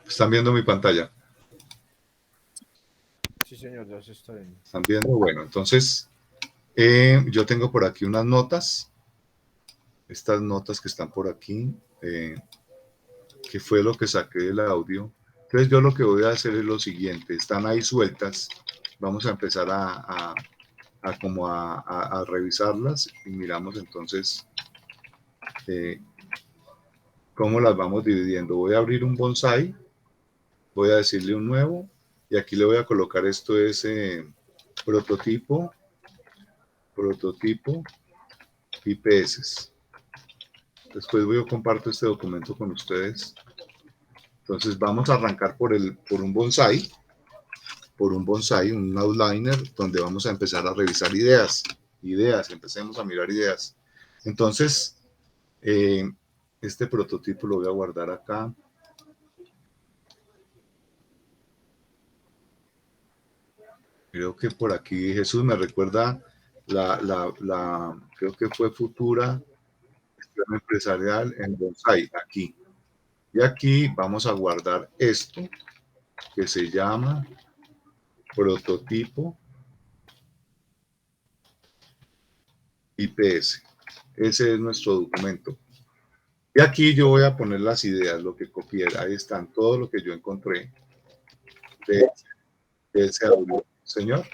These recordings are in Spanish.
¿Están viendo mi pantalla? Sí, señor, ya se está viendo. ¿Están viendo? Bueno, entonces yo tengo por aquí unas notas. Estas notas que están por aquí, que fue lo que saqué del audio. Entonces yo lo que voy a hacer es lo siguiente. Están ahí sueltas. Vamos a empezar a revisarlas y miramos entonces cómo las vamos dividiendo. Voy a abrir un bonsai. Voy a decirle un nuevo. Y aquí le voy a colocar esto es prototipo IPS. Después voy a compartir este documento con ustedes. Entonces vamos a arrancar por un bonsai, un outliner, donde vamos a empezar a revisar ideas, empecemos a mirar ideas. Entonces, este prototipo lo voy a guardar acá. Creo que por aquí Jesús me recuerda creo que fue Futura Empresarial en Bonsai, aquí. Y aquí vamos a guardar esto que se llama prototipo IPS. Ese es nuestro documento. Y aquí yo voy a poner las ideas, lo que copié. Ahí están, todo lo que yo encontré de ese audio. Señor.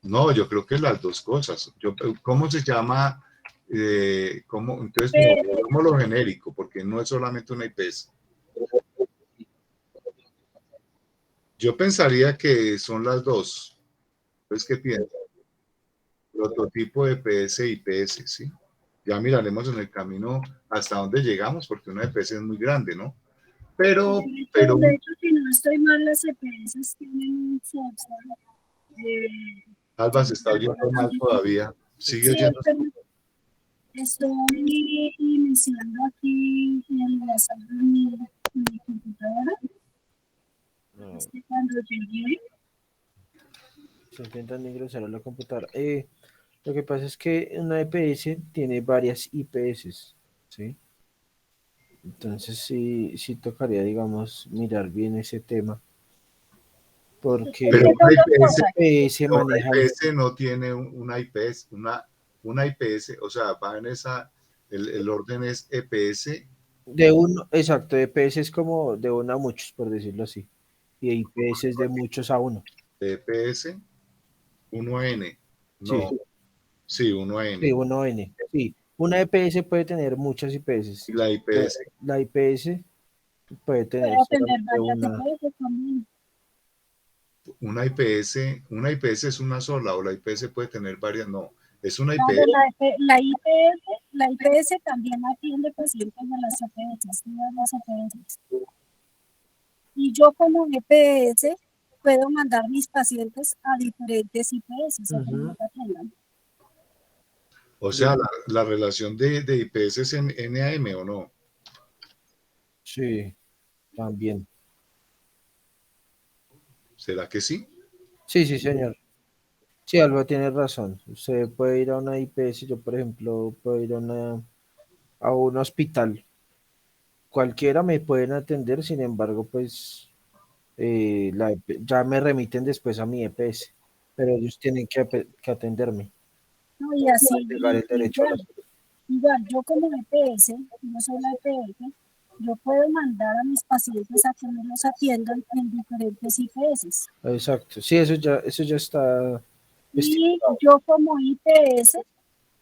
No, yo creo que las dos cosas. ¿Cómo se llama? Entonces, como lo genérico, porque no es solamente una IPS. Yo pensaría que son las dos. Entonces, ¿qué piensas? Prototipo de PS y IPS, ¿sí? Ya miraremos en el camino hasta dónde llegamos, porque una EPS es muy grande, ¿no? Pero de hecho, si no estoy mal, las EPS tienen un software. Alba se está oyendo mal todavía. Sigue oyendo. Estoy iniciando aquí el WhatsApp de mi computadora. Cuando llegué. Se intentan ingresar a la computadora. Lo que pasa es que una EPS tiene varias IPS, ¿sí? Entonces sí tocaría, digamos, mirar bien ese tema. Porque pero una IPS maneja... Una IPS no tiene una IPS, una IPS, o sea, va en esa, el orden es EPS. De uno, exacto, EPS es como de uno a muchos, por decirlo así. Y IPS es de muchos a uno. De EPS, 1N. No, sí, 1N. Sí, 1N. Sí, una EPS puede tener muchas IPS. Y la IPS. La IPS puede tener una IPS es una sola, o la IPS puede tener varias, no, es una IPS. La IPS también atiende pacientes de las EPS, y yo como EPS puedo mandar mis pacientes a diferentes IPS. O sea, la relación de IPS es en NAM, ¿o no? Sí, también. ¿Será que sí? Sí, señor. Sí, Alba tiene razón. Usted puede ir a una IPS, yo por ejemplo puedo ir a un hospital. Cualquiera me pueden atender, sin embargo, pues ya me remiten después a mi EPS, pero ellos tienen que atenderme. No, y así, igual, yo como EPS, no soy la EPS, yo puedo mandar a mis pacientes a que me los atiendan en diferentes IPS. Exacto, sí, eso ya está. Y yo como IPS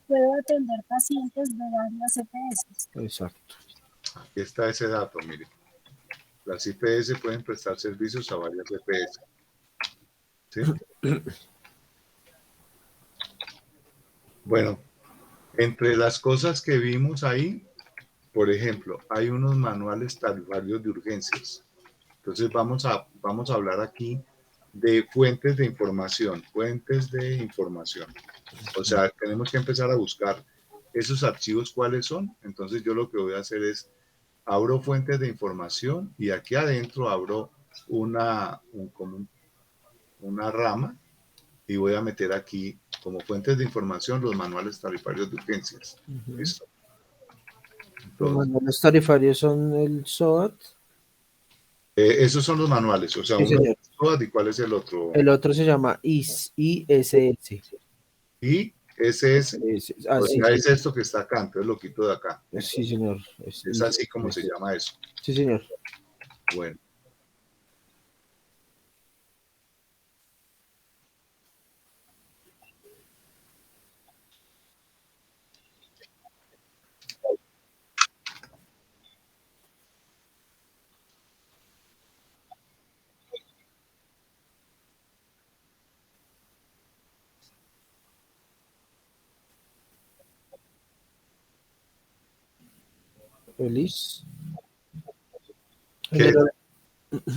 puedo atender pacientes de varias EPS. Exacto. Aquí está ese dato, mire. Las IPS pueden prestar servicios a varias EPS. ¿Sí? Bueno, entre las cosas que vimos ahí, por ejemplo, hay unos manuales tarifarios de urgencias. Entonces vamos a hablar aquí de fuentes de información. O sea, tenemos que empezar a buscar esos archivos cuáles son. Entonces yo lo que voy a hacer es abro fuentes de información y aquí adentro abro una rama y voy a meter aquí como fuentes de información los manuales tarifarios de urgencias. ¿Listo? Los manuales tarifarios son el SOAT. Esos son los manuales, o sea, Sí, uno es señor. el SOAT, ¿y cuál es el otro? El otro se llama ISS. ISS, Ah, o sí, sea, es esto que está acá, entonces lo quito de acá. sí, señor. Es así como se llama eso. Sí, señor. Bueno. Feliz. ¿Qué?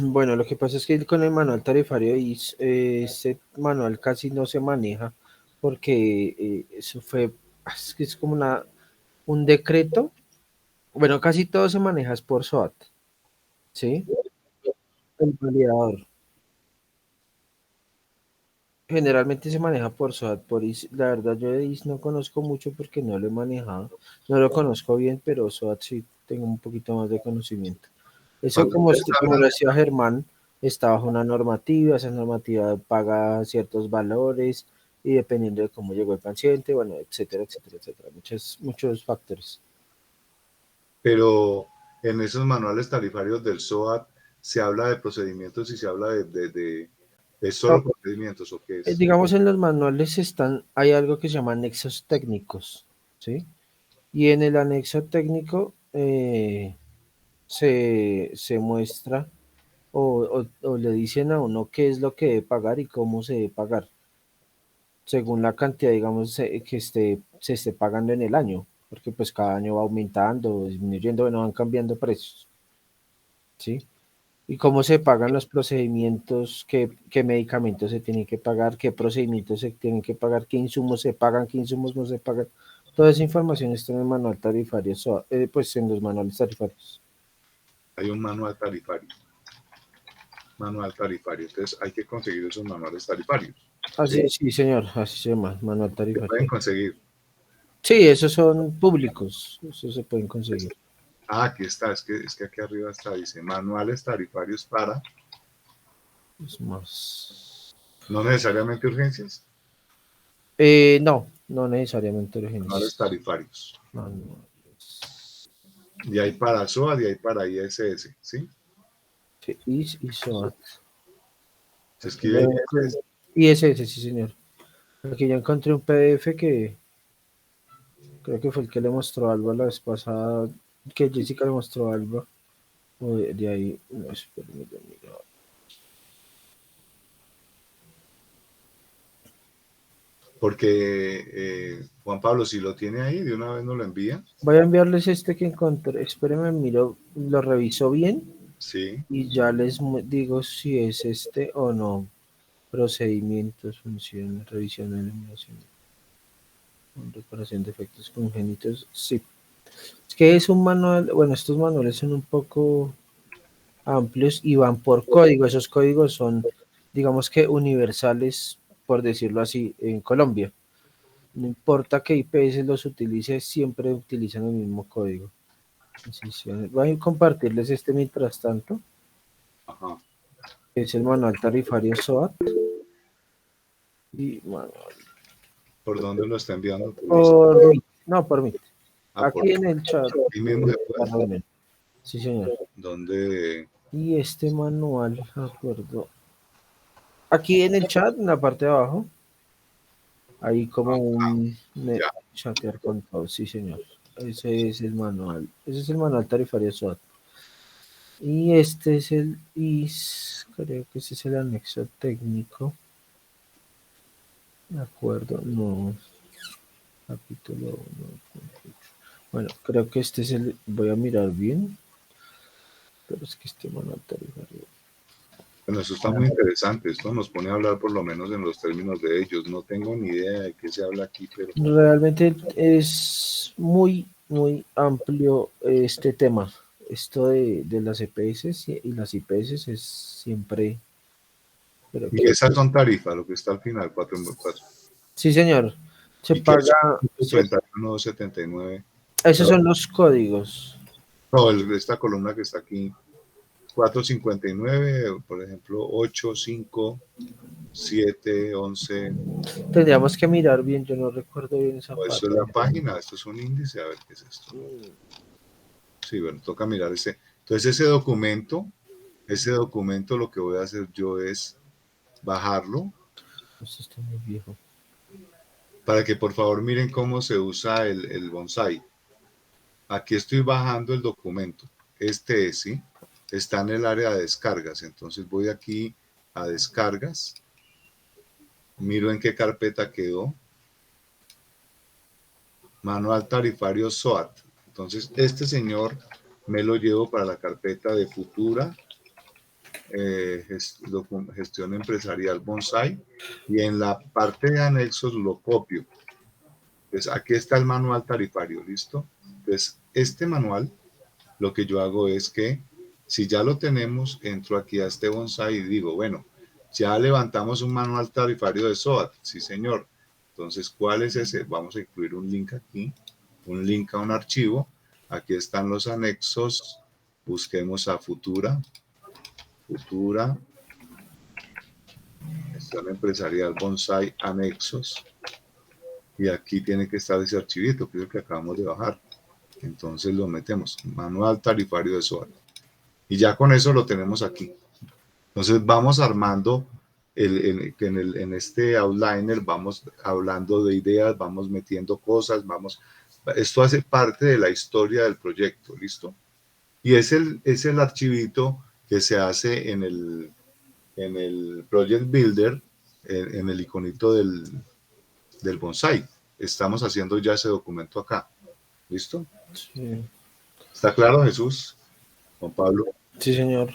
Bueno, lo que pasa es que con el manual tarifario ese manual casi no se maneja porque eso fue, es que es como un decreto. Bueno, casi todo se maneja es por SOAT, ¿sí? El validador. Generalmente se maneja por SOAT, por IS. La verdad, yo de IS no conozco mucho porque no lo he manejado. No lo conozco bien, pero SOAT sí tengo un poquito más de conocimiento. Eso, Cuando ustedes como hablan, lo decía Germán, está bajo una normativa, esa normativa paga ciertos valores y dependiendo de cómo llegó el paciente, bueno, etcétera, etcétera, etcétera. Muchos factores. pero en esos manuales tarifarios del SOAT se habla de procedimientos y se habla de No, solo procedimientos, ¿o qué es? digamos, en los manuales hay algo que se llama anexos técnicos, ¿sí? Y en el anexo técnico se muestra o le dicen a uno qué es lo que debe pagar y cómo se debe pagar, según la cantidad, digamos, se esté pagando en el año, porque pues cada año va aumentando, disminuyendo, bueno, van cambiando precios, ¿sí? Y cómo se pagan los procedimientos, qué medicamentos se tienen que pagar, qué procedimientos se tienen que pagar, qué insumos se pagan, qué insumos no se pagan. Toda esa información está en el manual tarifario, pues en los manuales tarifarios. Hay un manual tarifario. Manual tarifario. Entonces hay que conseguir esos manuales tarifarios. ¿Sí? Así, sí, señor, así se llama, manual Se tarifario. pueden conseguir. Sí, esos son públicos, esos se pueden conseguir. Aquí está, es que aquí arriba está, dice manuales tarifarios para, Es más. no necesariamente urgencias, No, no necesariamente manuales urgencias. tarifarios. Manuales. Y hay para SOA y hay para ISS, ¿sí? Sí, y SOAT. Se Aquí ya escribe ISS. ISS, sí, señor. Aquí ya encontré un PDF que creo que fue el que le mostró a Alba la vez pasada, que Jessica le mostró a Alba. O de ahí, no, espérenme, yo miro. Porque Juan Pablo, si lo tiene ahí, de una vez nos lo envía. Voy a enviarles este que encontré. Espérenme, miro, lo reviso bien Sí. y ya les digo si es este o no. Procedimientos, funciones, revisión, eliminación, reparación de efectos congénitos. Sí. Es que es un manual, bueno, estos manuales son un poco amplios y van por código. Esos códigos son, digamos que universales, por decirlo así, en Colombia. No importa qué IPS los utilice, siempre utilizan el mismo código. Voy a compartirles este mientras tanto, Ajá. que es el manual tarifario SOAT. Y manual. ¿Por dónde lo está enviando? No, por mí. Ah, por Aquí en el chat ahí mismo de se la puede. reunión. Sí, señor. ¿Dónde? Y este manual, acuerdo. Aquí en el chat, en la parte de abajo, hay como un Ya. chatear con todos. Sí, señor. Ese es el manual. Ese es el manual tarifario SOAT. Y este es el IS, creo que ese es el anexo técnico. De acuerdo, no. Capítulo 1. Bueno, creo que este es el. Voy a mirar bien. Pero es que este manual tarifario. Bueno, eso está muy interesante. Esto nos pone a hablar por lo menos en los términos de ellos. No tengo ni idea de qué se habla aquí, pero Realmente es muy, muy amplio este tema. Esto de las EPS y las IPS es siempre. Pero y esas son tarifas, lo que está al final, 4 en 4. sí, señor. Se ¿Y qué es paga. 31,79? Esos son los códigos. No, esta columna que está aquí, 459, por ejemplo, 8, 5, 7, 11. Tendríamos que mirar bien, yo no recuerdo bien esa Eso parte. es la página, esto es un índice, a ver qué es esto. Sí, bueno, toca mirar ese. Entonces ese documento lo que voy a hacer yo es bajarlo Esto está muy viejo. para que por favor miren cómo se usa el bonsai. Aquí estoy bajando el documento. Este es, ¿sí? Está en el área de descargas. Entonces voy aquí a descargas. Miro en qué carpeta quedó. Manual tarifario SOAT. Entonces este señor me lo llevo para la carpeta de futura gestión empresarial bonsai y en la parte de anexos lo copio. Entonces aquí está el manual tarifario, ¿listo? Entonces este manual lo que yo hago es que si ya lo tenemos, entro aquí a este bonsai y digo, bueno, ya levantamos un manual tarifario de SOAT, sí señor. Entonces, ¿cuál es ese? Vamos a incluir un link aquí, un link a un archivo. Aquí están los anexos. Busquemos a futura, gestión empresarial bonsai anexos. Y aquí tiene que estar ese archivito, que es el que acabamos de bajar. Entonces lo metemos, manual tarifario de SOAT. Y ya con eso lo tenemos aquí. Entonces vamos armando, en este outliner vamos hablando de ideas, vamos metiendo cosas, esto hace parte de la historia del proyecto, ¿listo? Y es el archivito que se hace en el Project Builder, en el iconito del bonsai. Estamos haciendo ya ese documento acá, ¿listo? Sí, ¿Está claro, Jesús? Juan Pablo. sí, señor.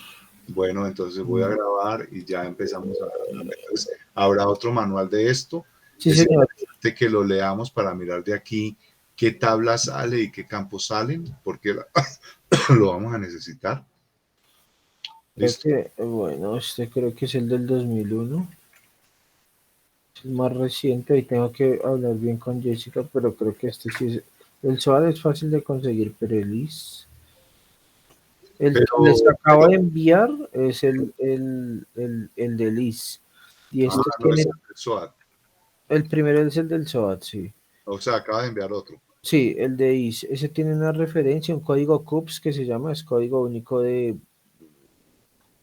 Bueno, entonces voy a grabar y ya empezamos a grabar. Entonces, habrá otro manual de esto. Sí, Es señor. importante que lo leamos para mirar de aquí qué tabla sale y qué campos salen, porque lo vamos a necesitar. Creo ¿Listo? que, bueno, este creo que es el del 2001. Es el más reciente. Ahí tengo que hablar bien con Jessica, pero creo que este sí es. El SOAD es fácil de conseguir, pero el IS. El que les acabo de enviar es el del IS. Y este No es tiene. el SWAT. El primero es el del SOAD, sí. O sea, acaba de enviar otro. Sí, el de IS. Ese tiene una referencia, un código CUPS que se llama, es código único de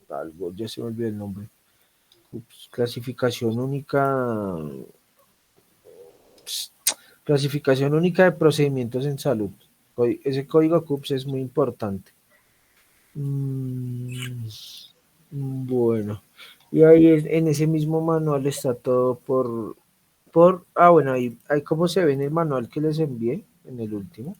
algo, ya se me olvidó el nombre. CUPS, clasificación única de procedimientos en salud. Ese código CUPS es muy importante. Bueno, y ahí en ese mismo manual está todo bueno, ahí como se ve en el manual que les envié, en el último.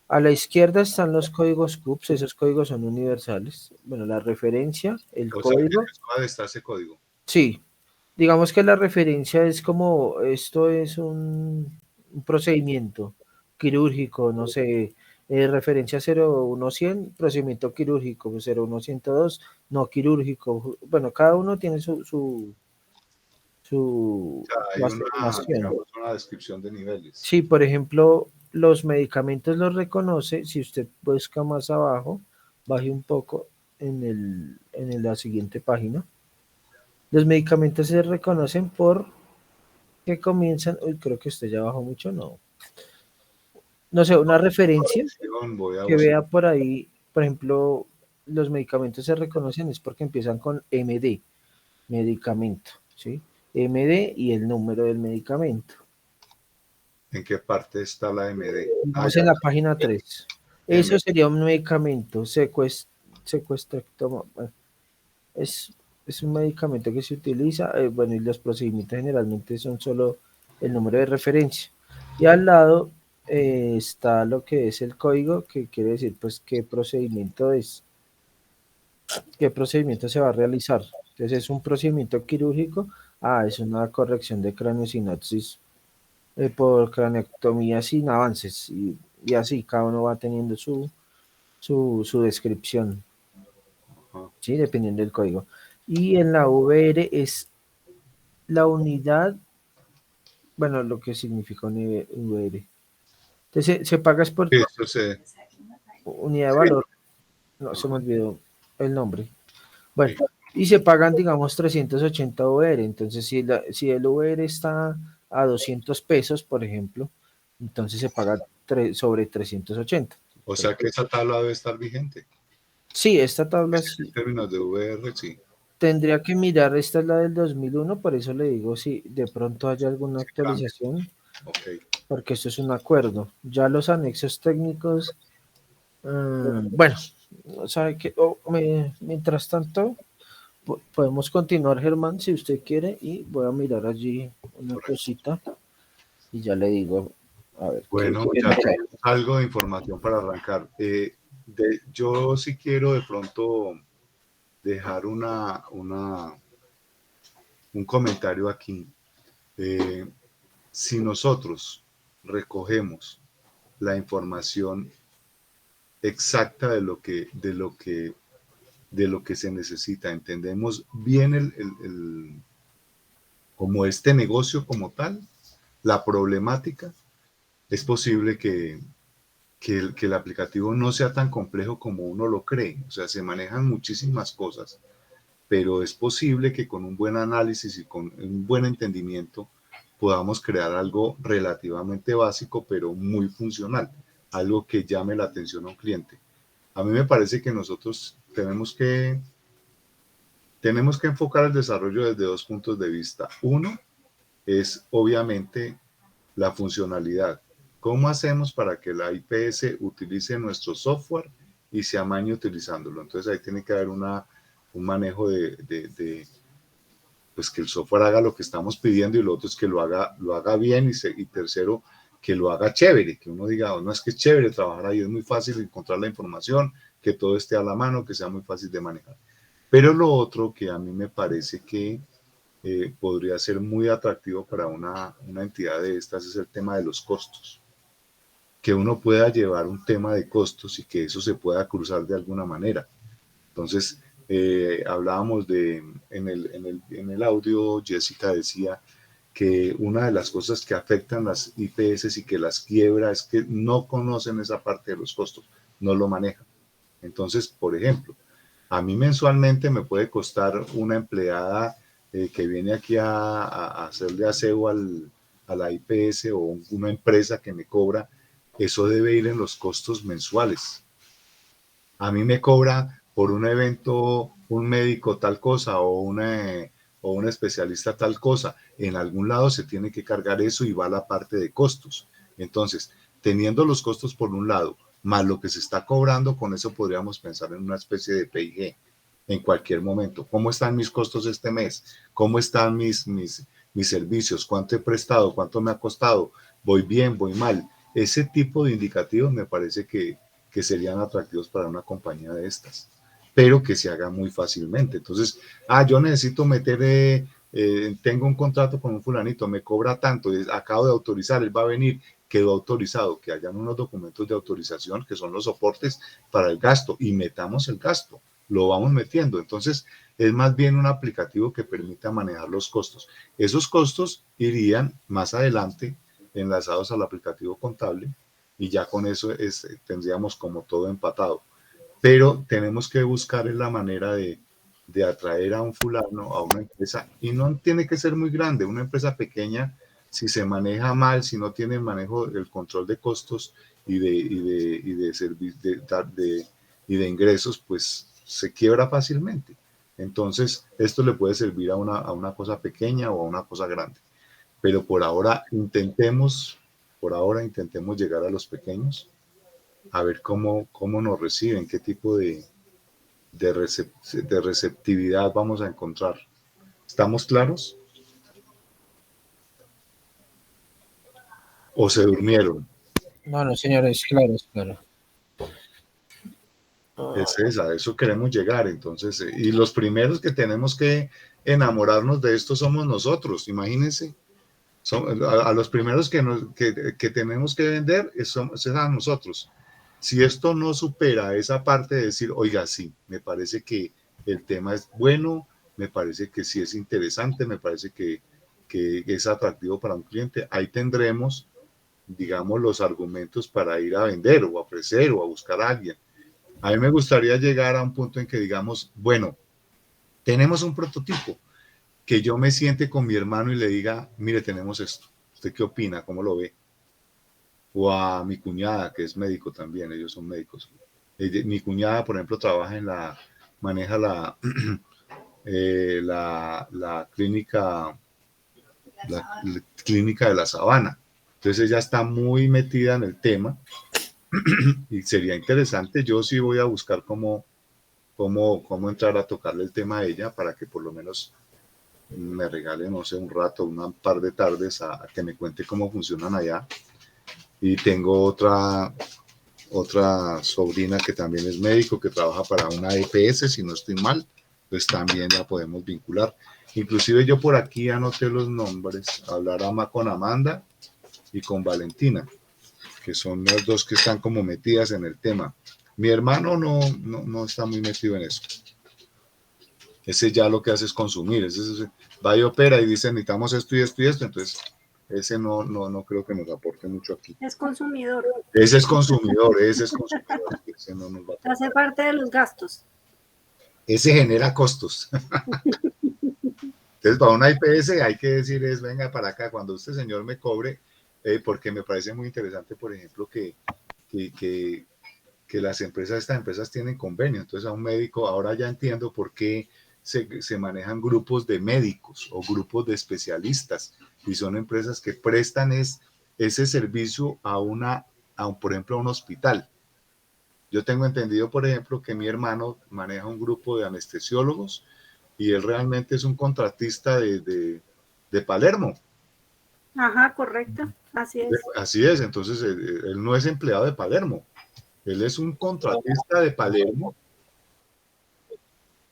A la izquierda están los códigos CUPS, esos códigos son universales. Bueno, la referencia, el O sea, que en código. el SWAT está ese código. Sí, digamos que la referencia es como, esto es un procedimiento quirúrgico, no sé, referencia 01100, procedimiento quirúrgico, 01102, no quirúrgico. Bueno, cada uno tiene O sea, su hay asignación. digamos, una descripción de niveles. Sí, por ejemplo, los medicamentos los reconoce, si usted busca más abajo, baje un poco en la siguiente página. Los medicamentos se reconocen por que comienzan, uy, creo que usted ya bajó mucho, no. No sé, una referencia Voy a que buscar. vea por ahí, por ejemplo, los medicamentos se reconocen es porque empiezan con MD, medicamento, ¿sí? MD y el número del medicamento. ¿En qué parte está la MD? Ah, Vamos ya, en la página 3. Eso MD. sería un medicamento secuestrectomo. Bueno, es, es un medicamento que se utiliza, bueno, y los procedimientos generalmente son solo el número de referencia. Y al lado está lo que es el código, que quiere decir, pues, qué procedimiento se va a realizar. Entonces, es un procedimiento quirúrgico, es una corrección de craniosinapsis por craneectomía sin avances, y así, cada uno va teniendo su descripción, Ajá. ¿sí? Dependiendo del código. Y en la VR es la unidad, bueno, lo que significa un VR. Entonces se paga es por Sí, eso se, unidad de sí, valor. No, se me olvidó el nombre. Bueno, sí. y se pagan, digamos, 380 VR. Entonces, si el VR está a 200 pesos, por ejemplo, entonces se paga sobre 380. O sea que esa tabla debe estar vigente. Sí, esta tabla En sí. términos de VR, sí. Tendría que mirar, esta es la del 2001, por eso le digo si de pronto hay alguna Sí cambia. actualización, Ok. porque esto es un acuerdo. Ya los anexos técnicos, bueno, sabe que mientras tanto podemos continuar, Germán, si usted quiere, y voy a mirar allí una Correcto. cosita y ya le digo, a ver, Bueno, qué ya me cae. tenemos algo de información para arrancar. Yo sí quiero de pronto dejar un comentario aquí. Eh, si nosotros recogemos la información exacta de lo que se necesita, entendemos bien como este negocio como tal, la problemática, es posible que el aplicativo no sea tan complejo como uno lo cree. O sea, se manejan muchísimas cosas, pero es posible que con un buen análisis y con un buen entendimiento podamos crear algo relativamente básico, pero muy funcional, algo que llame la atención a un cliente. A mí me parece que nosotros tenemos que enfocar el desarrollo desde dos puntos de vista. Uno es obviamente la funcionalidad. ¿Cómo hacemos para que la IPS utilice nuestro software y se amañe utilizándolo? Entonces ahí tiene que haber un manejo pues que el software haga lo que estamos pidiendo, y lo otro es que lo haga bien, y tercero, que lo haga chévere, que uno diga, oh, no, es que es chévere trabajar ahí, es muy fácil encontrar la información, que todo esté a la mano, que sea muy fácil de manejar. Pero lo otro que a mí me parece que podría ser muy atractivo para una entidad de estas es el tema de los costos. Que uno pueda llevar un tema de costos y que eso se pueda cruzar de alguna manera. Entonces, hablábamos en el audio, Jessica decía que una de las cosas que afectan las IPS y que las quiebra es que no conocen esa parte de los costos, no lo manejan. Entonces, por ejemplo, a mí mensualmente me puede costar una empleada que viene aquí a hacerle aseo a la IPS, o una empresa que me cobra, eso debe ir en los costos mensuales. A mí me cobra por un evento un médico tal cosa, o un especialista tal cosa. En algún lado se tiene que cargar eso y va la parte de costos. Entonces, teniendo los costos por un lado, más lo que se está cobrando, con eso podríamos pensar en una especie de PIG en cualquier momento. ¿Cómo están mis costos este mes? ¿Cómo están mis servicios? ¿Cuánto he prestado? ¿Cuánto me ha costado? ¿Voy bien? ¿Voy mal? Ese tipo de indicativos me parece que serían atractivos para una compañía de estas, pero que se haga muy fácilmente. Entonces, yo necesito meter, tengo un contrato con un fulanito, me cobra tanto, acabo de autorizar, él va a venir, quedó autorizado, que hayan unos documentos de autorización que son los soportes para el gasto, y metamos el gasto, lo vamos metiendo. Entonces, es más bien un aplicativo que permita manejar los costos. Esos costos irían más adelante enlazados al aplicativo contable, y ya con eso tendríamos como todo empatado. Pero tenemos que buscar la manera de atraer a un fulano, a una empresa, y no tiene que ser muy grande, una empresa pequeña, si se maneja mal, si no tiene el control de costos y de ingresos, pues se quiebra fácilmente. Entonces, esto le puede servir a una cosa pequeña o a una cosa grande. Pero por ahora intentemos llegar a los pequeños, a ver cómo nos reciben, qué tipo de receptividad vamos a encontrar. ¿Estamos claros? ¿O se durmieron? No, no, señores, claro, claro. A eso queremos llegar. Entonces, y los primeros que tenemos que enamorarnos de esto somos nosotros. Imagínense, a los primeros que tenemos que vender es a nosotros. Si esto no supera esa parte de decir, oiga, sí, me parece que el tema es bueno, me parece que sí es interesante, me parece que es atractivo para un cliente, ahí tendremos digamos, los argumentos para ir a vender o a ofrecer o a buscar a alguien. A mí me gustaría llegar a un punto en que digamos, bueno, tenemos un prototipo, que yo me siente con mi hermano y le diga, mire, tenemos esto, ¿usted qué opina? ¿Cómo lo ve? O a mi cuñada, que es médico también, ellos son médicos. Mi cuñada, por ejemplo, maneja la clínica, la clínica de la Sabana. Entonces ella está muy metida en el tema y sería interesante. Yo sí voy a buscar cómo entrar a tocarle el tema a ella para que por lo menos me regale, no sé, un rato, un par de tardes a que me cuente cómo funcionan allá. Y tengo otra sobrina que también es médico, que trabaja para una EPS, si no estoy mal, pues también la podemos vincular. Inclusive yo por aquí anoté los nombres, hablar con Amanda y con Valentina, que son las dos que están como metidas en el tema. Mi hermano no está muy metido en eso. Ese ya lo que hace es consumir, ese va y opera y dice necesitamos esto y esto y esto, entonces ese no creo que nos aporte mucho aquí. Es consumidor. Ese es consumidor, ese no nos va a hace parte de los gastos. Ese genera costos. Entonces, para una IPS hay que decir venga para acá, cuando usted, señor, me cobre, porque me parece muy interesante, por ejemplo, que estas empresas tienen convenio. Entonces, a un médico, ahora ya entiendo por qué se manejan grupos de médicos o grupos de especialistas, y son empresas que prestan ese servicio por ejemplo, a un hospital. Yo tengo entendido, por ejemplo, que mi hermano maneja un grupo de anestesiólogos y él realmente es un contratista de Palermo. Ajá, correcto, así es. Así es, entonces él no es empleado de Palermo, él es un contratista de Palermo.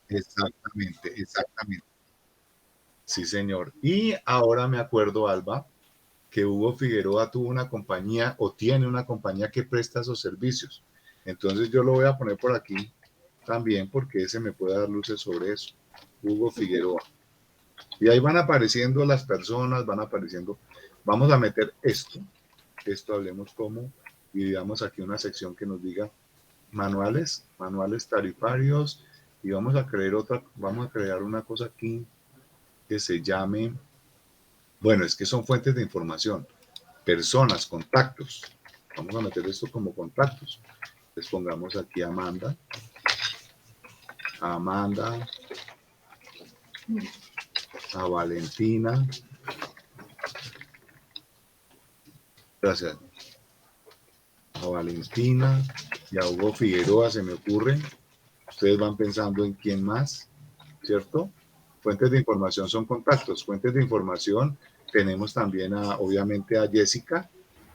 Exactamente. Sí, señor. Y ahora me acuerdo, Alba, que Hugo Figueroa tuvo una compañía o tiene una compañía que presta esos servicios. Entonces yo lo voy a poner por aquí también porque ese me puede dar luces sobre eso. Hugo Figueroa. Y ahí van apareciendo las personas, van apareciendo. Vamos a meter esto hablemos como, y digamos aquí una sección que nos diga manuales tarifarios, y vamos a crear una cosa aquí que se llame, bueno, es que son fuentes de información, personas, contactos. Vamos a meter esto como contactos. Les pongamos aquí Amanda, a Valentina, gracias, a Valentina y a Hugo Figueroa, se me ocurre. Ustedes van pensando en quién más, ¿cierto? Fuentes de información son contactos. Fuentes de información tenemos también obviamente a Jessica.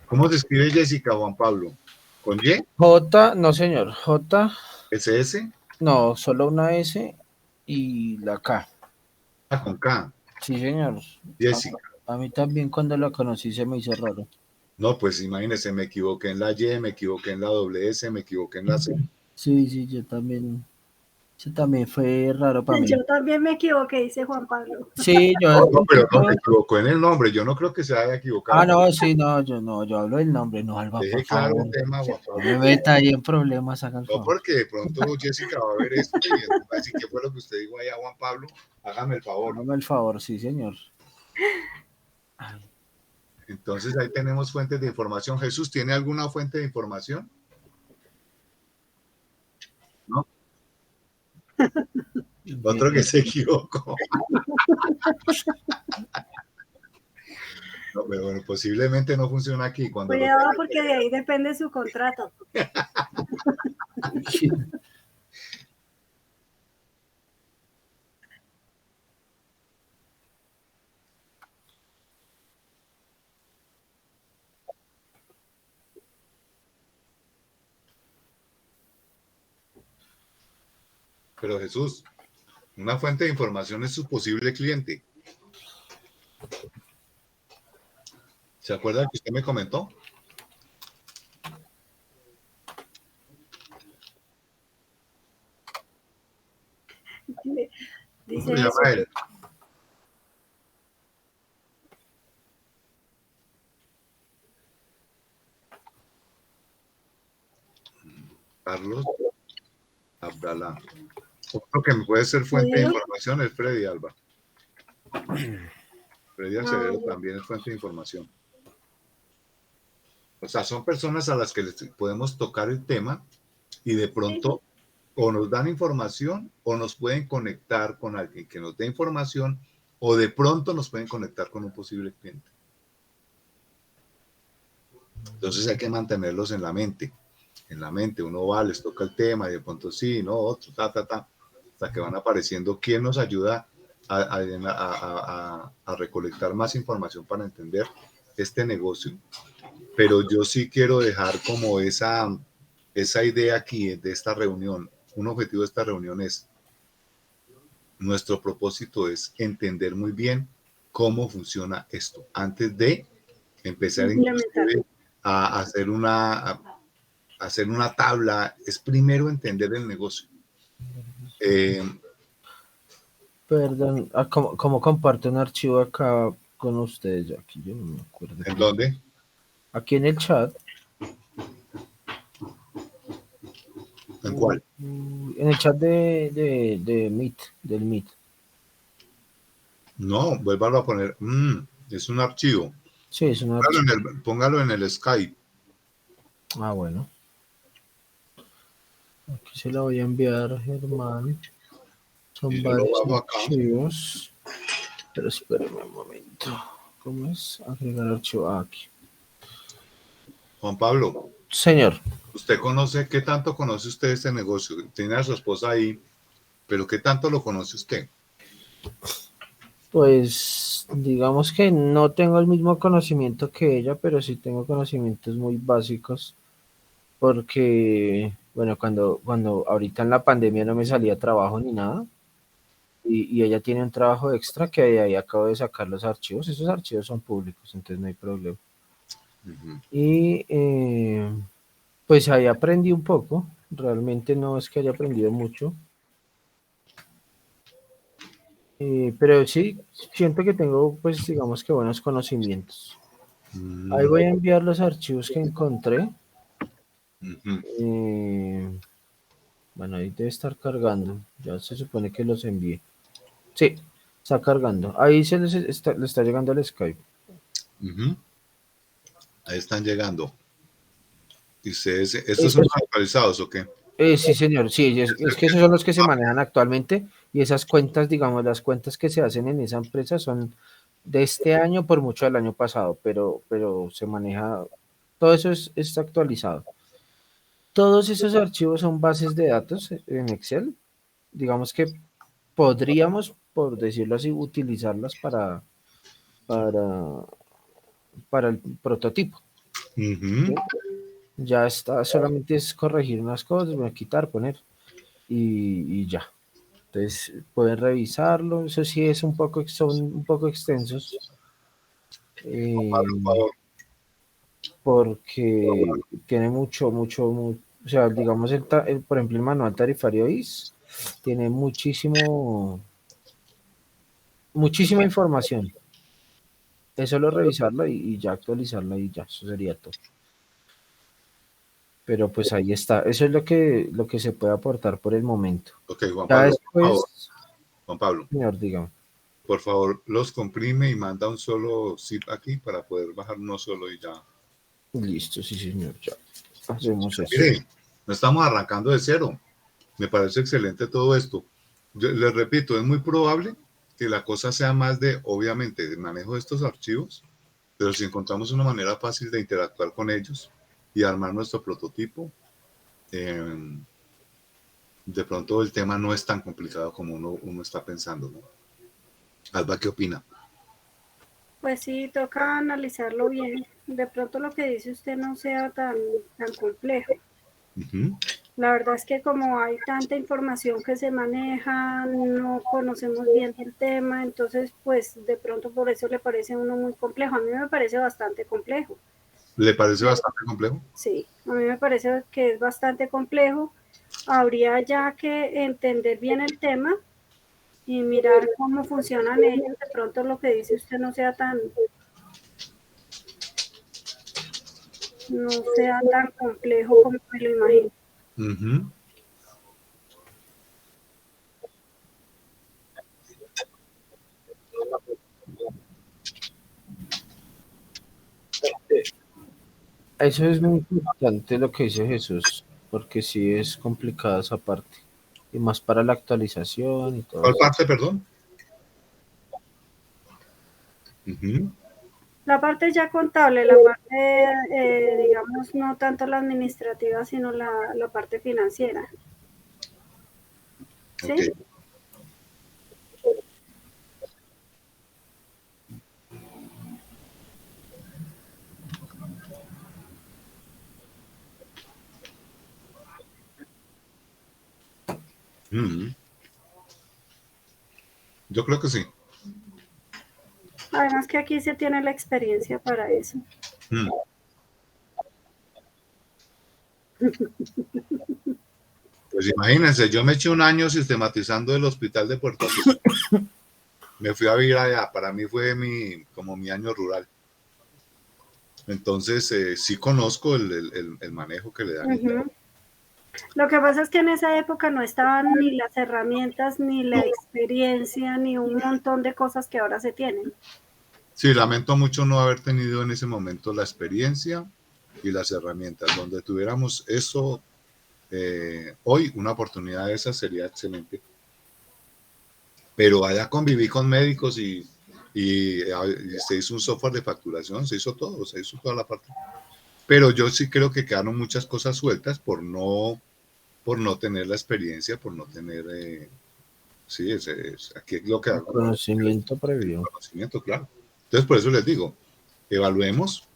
¿Cómo se escribe Jessica, Juan Pablo? ¿Con Y? J, no señor, J. ¿SS? No, solo una S y la K. Ah, con K. Sí, señor. Jessica. A mí también cuando la conocí se me hizo raro. No, pues imagínese, me equivoqué en la Y, me equivoqué en la doble S, me equivoqué en la C. Sí, yo también. Eso también fue raro para mí. Yo también me equivoqué, dice Juan Pablo. Sí, No, pero no, me equivocó en el nombre. Yo no creo que se haya equivocado. Ah, no, sí, no, yo hablo del nombre, no, Alba, Deje por claro favor. el tema, Juan Pablo. No me meta ahí en problemas, haga el No, favor. porque de pronto Jessica va a ver esto y va a decir qué fue lo que usted dijo ahí a Juan Pablo. Hágame el favor. Hágame el favor, sí, señor. Ay. Entonces ahí tenemos fuentes de información. Jesús, ¿tiene alguna fuente de información? ¿No? Otro que se equivocó. No, pero bueno, posiblemente no funciona aquí. Cuidado porque de ahí depende su contrato. Pero Jesús, una fuente de información es su posible cliente. ¿Se acuerda que usted me comentó? Dice ¿Cómo se llama él? Carlos Abdalá. Otro que me puede ser fuente de información es Freddy Alba. Freddy Acevedo también es fuente de información. O sea, son personas a las que les podemos tocar el tema y de pronto o nos dan información o nos pueden conectar con alguien que nos dé información o de pronto nos pueden conectar con un posible cliente. Entonces hay que mantenerlos en la mente. En la mente uno va, les toca el tema y de pronto sí, no, otro, hasta que van apareciendo quién nos ayuda a recolectar más información para entender este negocio. Pero yo sí quiero dejar como esa idea aquí de esta reunión. Un objetivo de esta reunión es, nuestro propósito es entender muy bien cómo funciona esto antes de empezar a hacer una tabla. Es primero entender el negocio. Perdón, ¿cómo comparto un archivo acá con ustedes? Ya aquí yo no me acuerdo. ¿En dónde? Aquí en el chat. ¿En cuál? En el chat de Meet, del Meet. No, vuélvalo a poner. Es un archivo. Sí, es un archivo. Póngalo en el Skype. Ah, bueno. Aquí se lo voy a enviar a Germán. Son varios archivos. Pero espérame un momento. ¿Cómo es? Agregar archivo aquí. Juan Pablo. Señor. ¿Usted qué tanto conoce usted este negocio? Tiene a su esposa ahí, pero ¿qué tanto lo conoce usted? Pues digamos que no tengo el mismo conocimiento que ella, pero sí tengo conocimientos muy básicos, porque, bueno, cuando ahorita en la pandemia no me salía trabajo ni nada, y ella tiene un trabajo extra que de ahí acabo de sacar los archivos, esos archivos son públicos, entonces no hay problema. Y pues ahí aprendí un poco, realmente no es que haya aprendido mucho, pero sí siento que tengo, pues digamos que buenos conocimientos. Ahí voy a enviar los archivos que encontré. Bueno, ahí debe estar cargando, ya se supone que los envié. Sí, está cargando, ahí le está llegando el Skype. Ahí están llegando. ¿Y ustedes, estos son actualizados o qué? Sí, señor, sí, es que esos son los que se manejan actualmente y esas cuentas, digamos, las cuentas que se hacen en esa empresa son de este año por mucho del año pasado, pero se maneja, todo eso es actualizado. Todos esos archivos son bases de datos en Excel, digamos que podríamos, por decirlo así, utilizarlas para el prototipo. ¿Sí? Ya está, solamente es corregir unas cosas, voy a quitar, poner y ya. Entonces pueden revisarlo, eso sí es son un poco extensos. Porque tiene mucho, o sea, digamos, por ejemplo, el manual tarifario IS tiene muchísima información. Es solo revisarla y ya actualizarla y ya, eso sería todo. Pero pues ahí está, eso es lo que se puede aportar por el momento. Ok, Juan Pablo, después, por favor. Juan Pablo. Señor, dígame. Por favor, los comprime y manda un solo zip aquí para poder bajar uno solo y ya. Listo, sí, señor, ya. Hacemos eso. Mire, no estamos arrancando de cero. Me parece excelente todo esto. Yo les repito, es muy probable que la cosa sea más obviamente, de manejo de estos archivos, pero si encontramos una manera fácil de interactuar con ellos y armar nuestro prototipo, de pronto el tema no es tan complicado como uno está pensando, ¿no? Alba, ¿qué opina? Pues sí, toca analizarlo bien. De pronto lo que dice usted no sea tan complejo. La verdad es que como hay tanta información que se maneja, no conocemos bien el tema, entonces pues de pronto por eso le parece a uno muy complejo. A mí me parece bastante complejo. ¿Le parece bastante complejo? Sí, a mí me parece que es bastante complejo. Habría ya que entender bien el tema y mirar cómo funcionan ellos. De pronto lo que dice usted no sea tan complejo como me lo imagino. Ujú. Eso es muy importante lo que dice Jesús, porque sí es complicada esa parte. Y más para la actualización y todo ¿Cuál eso. parte, perdón? Ujú. La parte ya contable, la parte, digamos, no tanto la administrativa, sino la parte financiera. Ok. ¿Sí? Ujú. Yo creo que sí. Además que aquí se tiene la experiencia para eso. Mm. Pues imagínense, yo me eché un año sistematizando el hospital de Puerto Azul. Me fui a vivir allá. Para mí fue como mi año rural. Entonces, sí conozco el manejo que le dan. Uh-huh. Lo que pasa es que en esa época no estaban ni las herramientas, ni la No. experiencia, ni un montón de cosas que ahora se tienen. Sí, lamento mucho no haber tenido en ese momento la experiencia y las herramientas. Donde tuviéramos eso hoy, una oportunidad de esa sería excelente. Pero allá conviví con médicos y se hizo un software de facturación, se hizo todo, se hizo toda la parte. Pero yo sí creo que quedaron muchas cosas sueltas por no tener la experiencia, por no tener, sí, aquí lo que El hago, conocimiento previo. conocimiento, claro. Entonces, por eso les digo, evaluemos,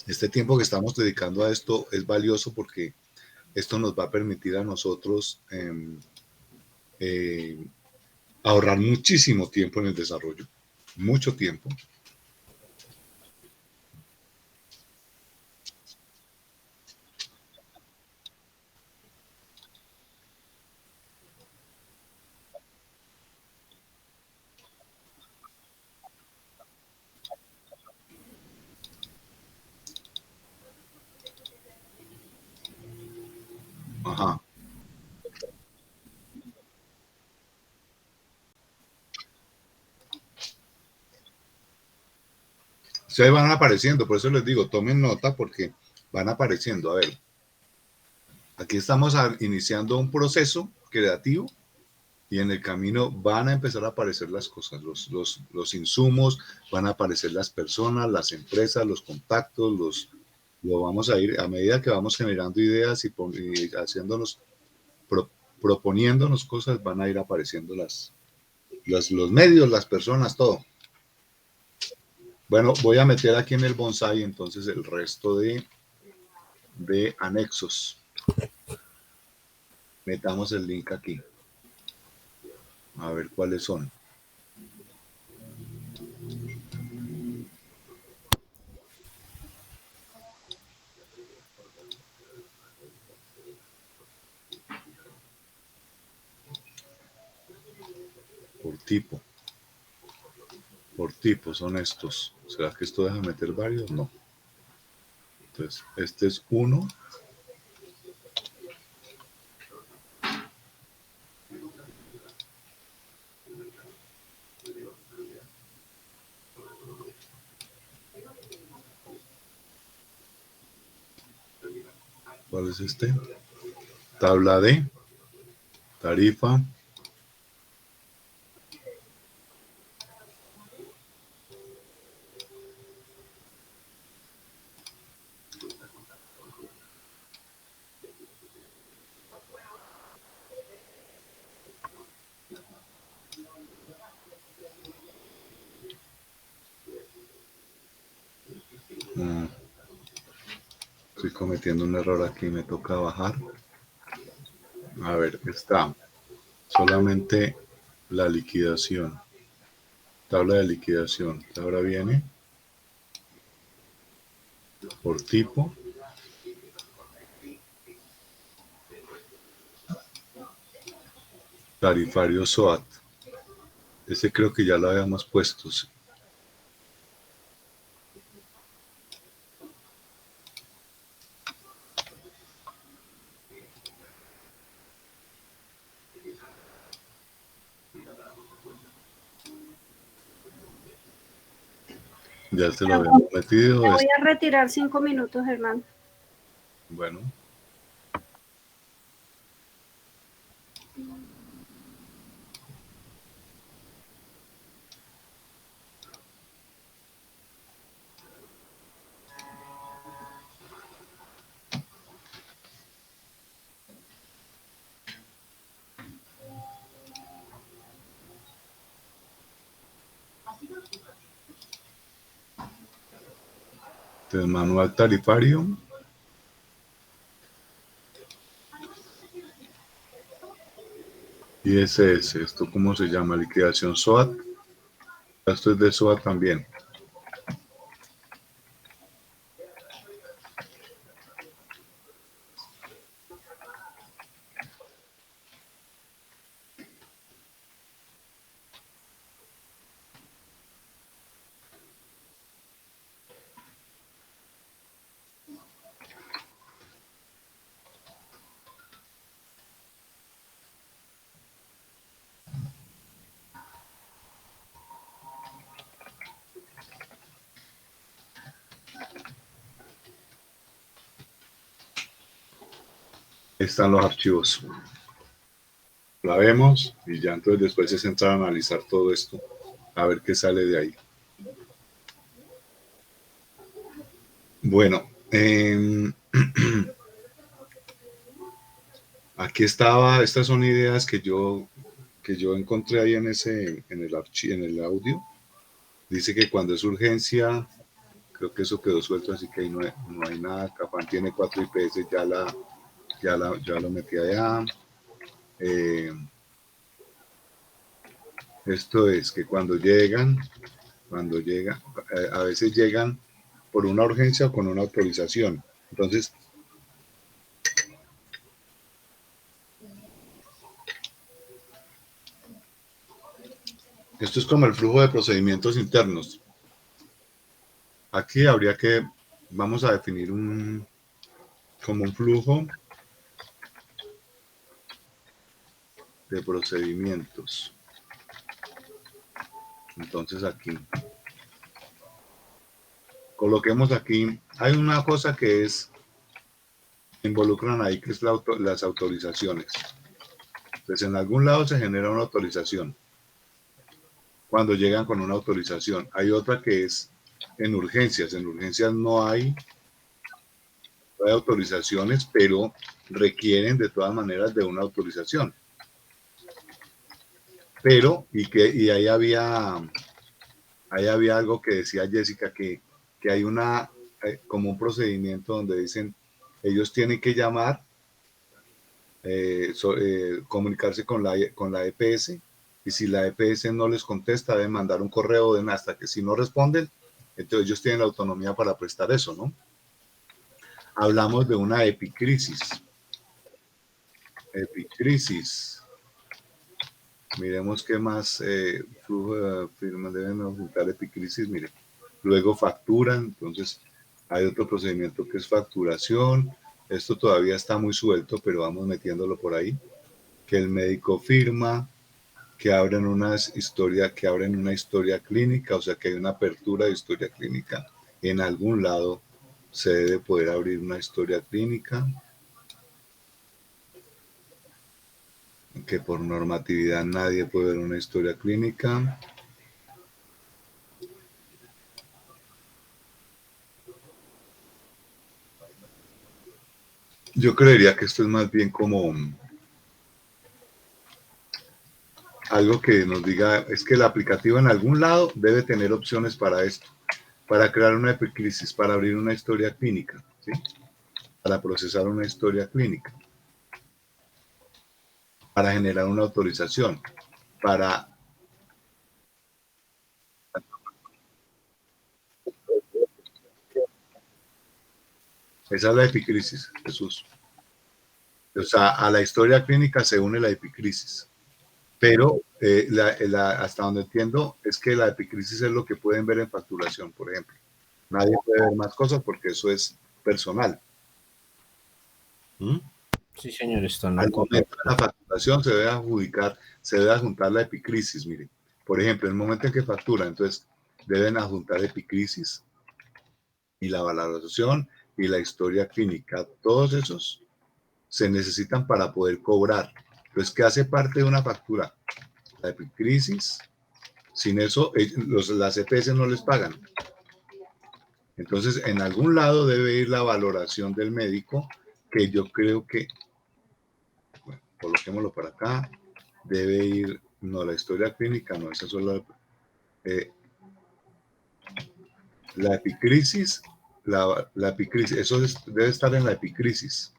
este tiempo que estamos dedicando a esto es valioso porque esto nos va a permitir a nosotros eh, ahorrar muchísimo tiempo en el desarrollo, mucho tiempo. Ajá. Ustedes van apareciendo, por eso les digo, tomen nota porque van apareciendo. A ver, aquí estamos iniciando un proceso creativo y en el camino van a empezar a aparecer las cosas, los insumos, van a aparecer las personas, las empresas, los contactos, lo vamos a ir, a medida que vamos generando ideas y haciéndonos, pro, proponiéndonos cosas, van a ir apareciendo los medios, las personas, todo. Bueno, voy a meter aquí en el bonsai entonces el resto de anexos. Metamos el link aquí. A ver cuáles son. Por tipo. Por tipo son estos. ¿Será que esto deja meter varios? No. Entonces, este es uno. ¿Cuál es este? Tabla de tarifa. Estoy cometiendo un error aquí, me toca bajar. A ver, está solamente la liquidación. Tabla de liquidación. Ahora viene por tipo. Tarifario SOAT. Ese creo que ya lo habíamos puesto. Sí. Ya se lo habíamos metido. Me voy a retirar 5 minutos, Germán. Bueno. Entonces, manual tarifario. ISS, ¿esto cómo se llama? Liquidación SOAT. Esto es de SOAT también. Están los archivos. La vemos y ya entonces después es entrar a analizar todo esto, a ver qué sale de ahí. Bueno, aquí estaba, estas son ideas que yo encontré ahí en el audio. Dice que cuando es urgencia, creo que eso quedó suelto, así que ahí no hay nada. Cafán tiene 4 IPS, ya lo metí allá. Esto es que cuando llegan, a veces llegan por una urgencia o con una autorización. Entonces, esto es como el flujo de procedimientos internos. Aquí vamos a definir como un flujo de procedimientos. Entonces aquí, coloquemos aquí, hay una cosa que involucran ahí, que es las autorizaciones. Pues en algún lado se genera una autorización. Cuando llegan con una autorización. Hay otra que es en urgencias. En urgencias no hay autorizaciones, pero requieren de todas maneras de una autorización. Pero, y ahí había algo que decía Jessica, que hay como un procedimiento donde dicen, ellos tienen que llamar, comunicarse con la EPS, y si la EPS no les contesta, deben mandar un correo hasta que si no responden, entonces ellos tienen la autonomía para prestar eso, ¿no? Hablamos de una epicrisis. Epicrisis. Miremos qué más flujo de firmas deben ocultar epicrisis. Mire, luego facturan. Entonces hay otro procedimiento que es facturación. Esto todavía está muy suelto, pero vamos metiéndolo por ahí. Que el médico firma, que abren una historia clínica, o sea que hay una apertura de historia clínica. En algún lado se debe poder abrir una historia clínica, que por normatividad nadie puede ver una historia clínica. Yo creería que esto es más bien como algo que nos diga, es que el aplicativo en algún lado debe tener opciones para esto, para crear una epicrisis, para abrir una historia clínica, ¿sí? Para procesar una historia clínica, para generar una autorización, para... Esa es la epicrisis, Jesús. O sea, a la historia clínica se une la epicrisis. Pero hasta donde entiendo es que la epicrisis es lo que pueden ver en facturación, por ejemplo. Nadie puede ver más cosas porque eso es personal. Sí, señor, está en Al momento de la facturación se debe adjuntar la epicrisis, mire. Por ejemplo, en el momento en que factura, entonces deben adjuntar epicrisis y la valoración y la historia clínica. Todos esos se necesitan para poder cobrar. Entonces, ¿qué hace parte de una factura? La epicrisis. Sin eso, las EPS no les pagan. Entonces, en algún lado debe ir la valoración del médico, que yo creo que, bueno, coloquémoslo para acá, debe ir, no, la historia clínica, no, esa solo, la epicrisis, la epicrisis, eso debe estar en la epicrisis.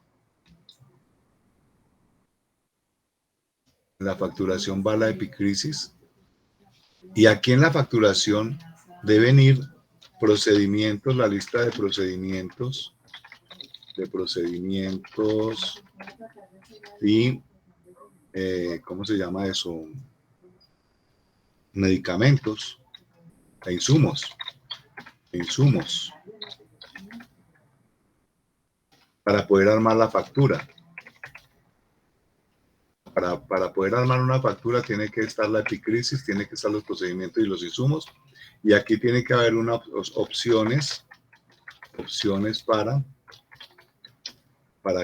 La facturación va a la epicrisis, y aquí en la facturación deben ir procedimientos, la lista de procedimientos y, ¿cómo se llama eso? Medicamentos e insumos para poder armar la factura. Para poder armar una factura tiene que estar la epicrisis, tiene que estar los procedimientos y los insumos, y aquí tiene que haber unas opciones para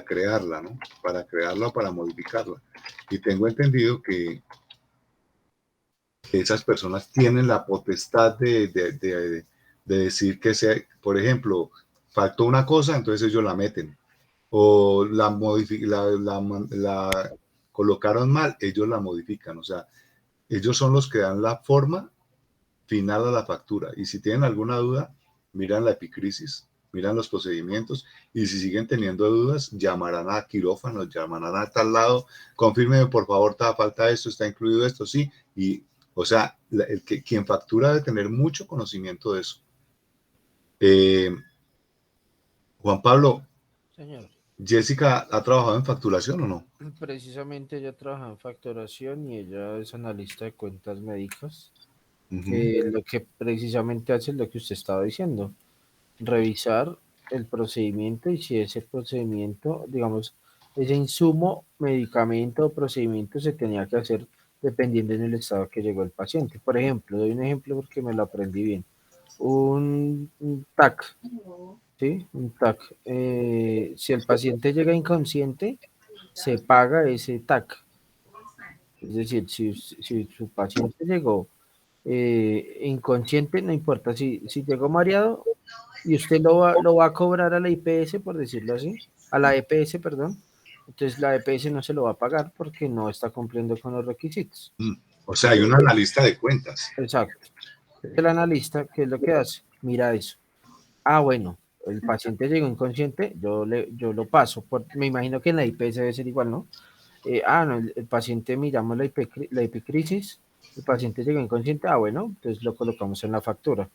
crearla, ¿no? Para crearla o para modificarla. Y tengo entendido que esas personas tienen la potestad de decir que por ejemplo, faltó una cosa, entonces ellos la meten. O la colocaron mal, ellos la modifican. O sea, ellos son los que dan la forma final a la factura. Y si tienen alguna duda, miran la epicrisis, miran los procedimientos, y si siguen teniendo dudas, llamarán a quirófano, llamarán a tal lado, confírmeme por favor, falta esto, está incluido esto, sí. Y, o sea, quien factura debe tener mucho conocimiento de eso. Juan Pablo. Señor. ¿Jessica ha trabajado en facturación o no? Precisamente ella trabaja en facturación y ella es analista de cuentas médicas. Lo que precisamente hace es lo que usted estaba diciendo, revisar el procedimiento y si ese procedimiento, digamos, ese insumo, medicamento o procedimiento se tenía que hacer dependiendo en el estado que llegó el paciente. Por ejemplo, doy un ejemplo porque me lo aprendí bien. Un TAC, ¿sí? Un TAC. Si el paciente llega inconsciente, se paga ese TAC. Es decir, si su paciente llegó inconsciente, no importa si llegó mareado y usted lo va a cobrar a la IPS, por decirlo así, a la EPS, perdón, entonces la EPS no se lo va a pagar porque no está cumpliendo con los requisitos. O sea, hay un analista de cuentas. Exacto. El analista, ¿qué es lo que hace? Mira eso. Ah, bueno, el paciente llegó inconsciente, yo lo paso, me imagino que en la IPS debe ser igual, ¿no? No, el paciente miramos la epicrisis, el paciente llegó inconsciente, bueno, entonces lo colocamos en la factura.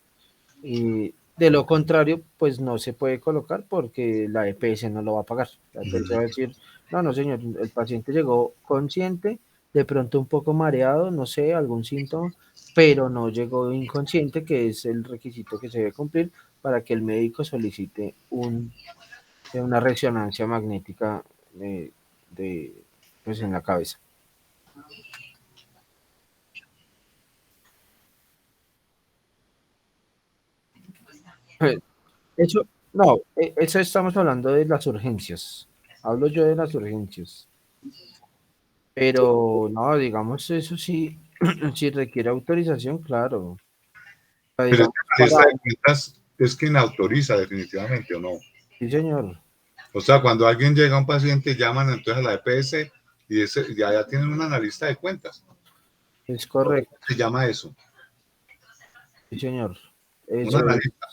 Y de lo contrario, pues no se puede colocar porque la EPS no lo va a pagar. La EPS va a decir, no, señor, el paciente llegó consciente, de pronto un poco mareado, no sé, algún síntoma, pero no llegó inconsciente, que es el requisito que se debe cumplir para que el médico solicite una resonancia magnética pues en la cabeza. Eso estamos hablando de las urgencias. Hablo yo de las urgencias. Pero no, digamos, eso sí, si requiere autorización, claro. Pero la lista de cuentas es quien autoriza definitivamente, ¿o no? Sí, señor. O sea, cuando alguien llega a un paciente, llaman entonces a la EPS y ya tienen un analista de cuentas. Es correcto. ¿Cómo se llama eso? Sí, señor. Un analista.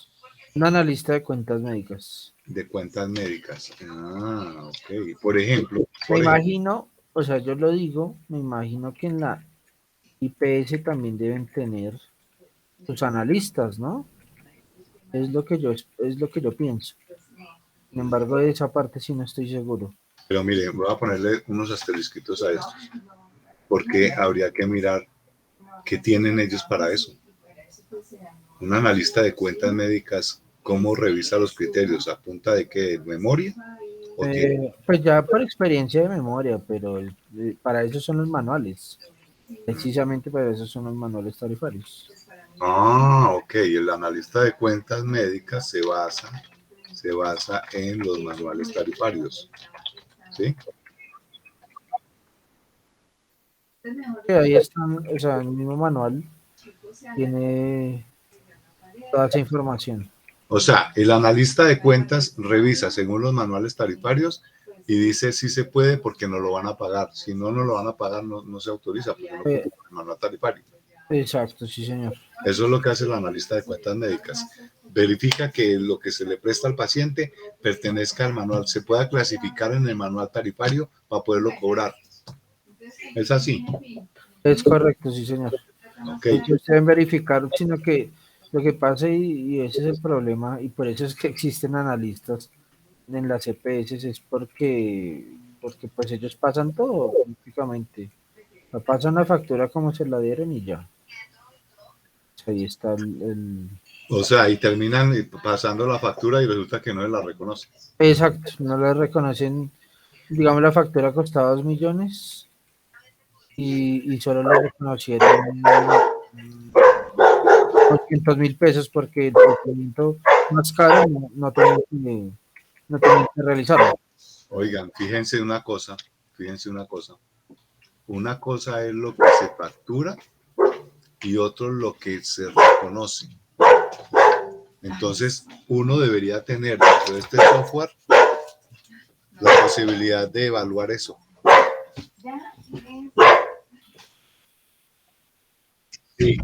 Un analista de cuentas médicas. De cuentas médicas. Ok. Por ejemplo. Imagino, o sea, yo lo digo, me imagino que en la IPS también deben tener sus analistas, ¿no? Es lo que yo pienso. Sin embargo, de esa parte sí no estoy seguro. Pero mire, voy a ponerle unos asterisquitos a estos, porque habría que mirar qué tienen ellos para eso. Un analista de cuentas médicas, ¿cómo revisa los criterios? ¿A punta de qué? ¿Memoria? Pues ya por experiencia de memoria, pero para eso son los manuales. Precisamente para eso son los manuales tarifarios. Ok, el analista de cuentas médicas se basa en los manuales tarifarios, ¿sí? Ahí están, o sea, el mismo manual tiene toda esa información. O sea, el analista de cuentas revisa según los manuales tarifarios y dice si se puede porque no lo van a pagar. Si no lo van a pagar, no se autoriza porque no cumple con el manual tarifario. Exacto, sí, señor. Eso es lo que hace el analista de cuentas médicas. Verifica que lo que se le presta al paciente pertenezca al manual, se pueda clasificar en el manual tarifario para poderlo cobrar. ¿Es así? Es correcto, sí, señor. Okay. Ustedes deben verificar, sino que lo que pasa, y ese es el problema, y por eso es que existen analistas en las EPS, es porque pues ellos pasan todo, prácticamente. Pasan la factura como se la dieron y ya. Ahí está O sea, y terminan pasando la factura y resulta que no se la reconoce. Exacto, no le reconocen, digamos, la factura costaba 2 millones y solo le reconocieron 200.000 pesos porque el procedimiento más caro no tenía que realizarlo. Oigan, fíjense una cosa. Una cosa es lo que se factura y otro lo que se reconoce. Entonces, uno debería tener dentro de este software la posibilidad de evaluar eso. Sí.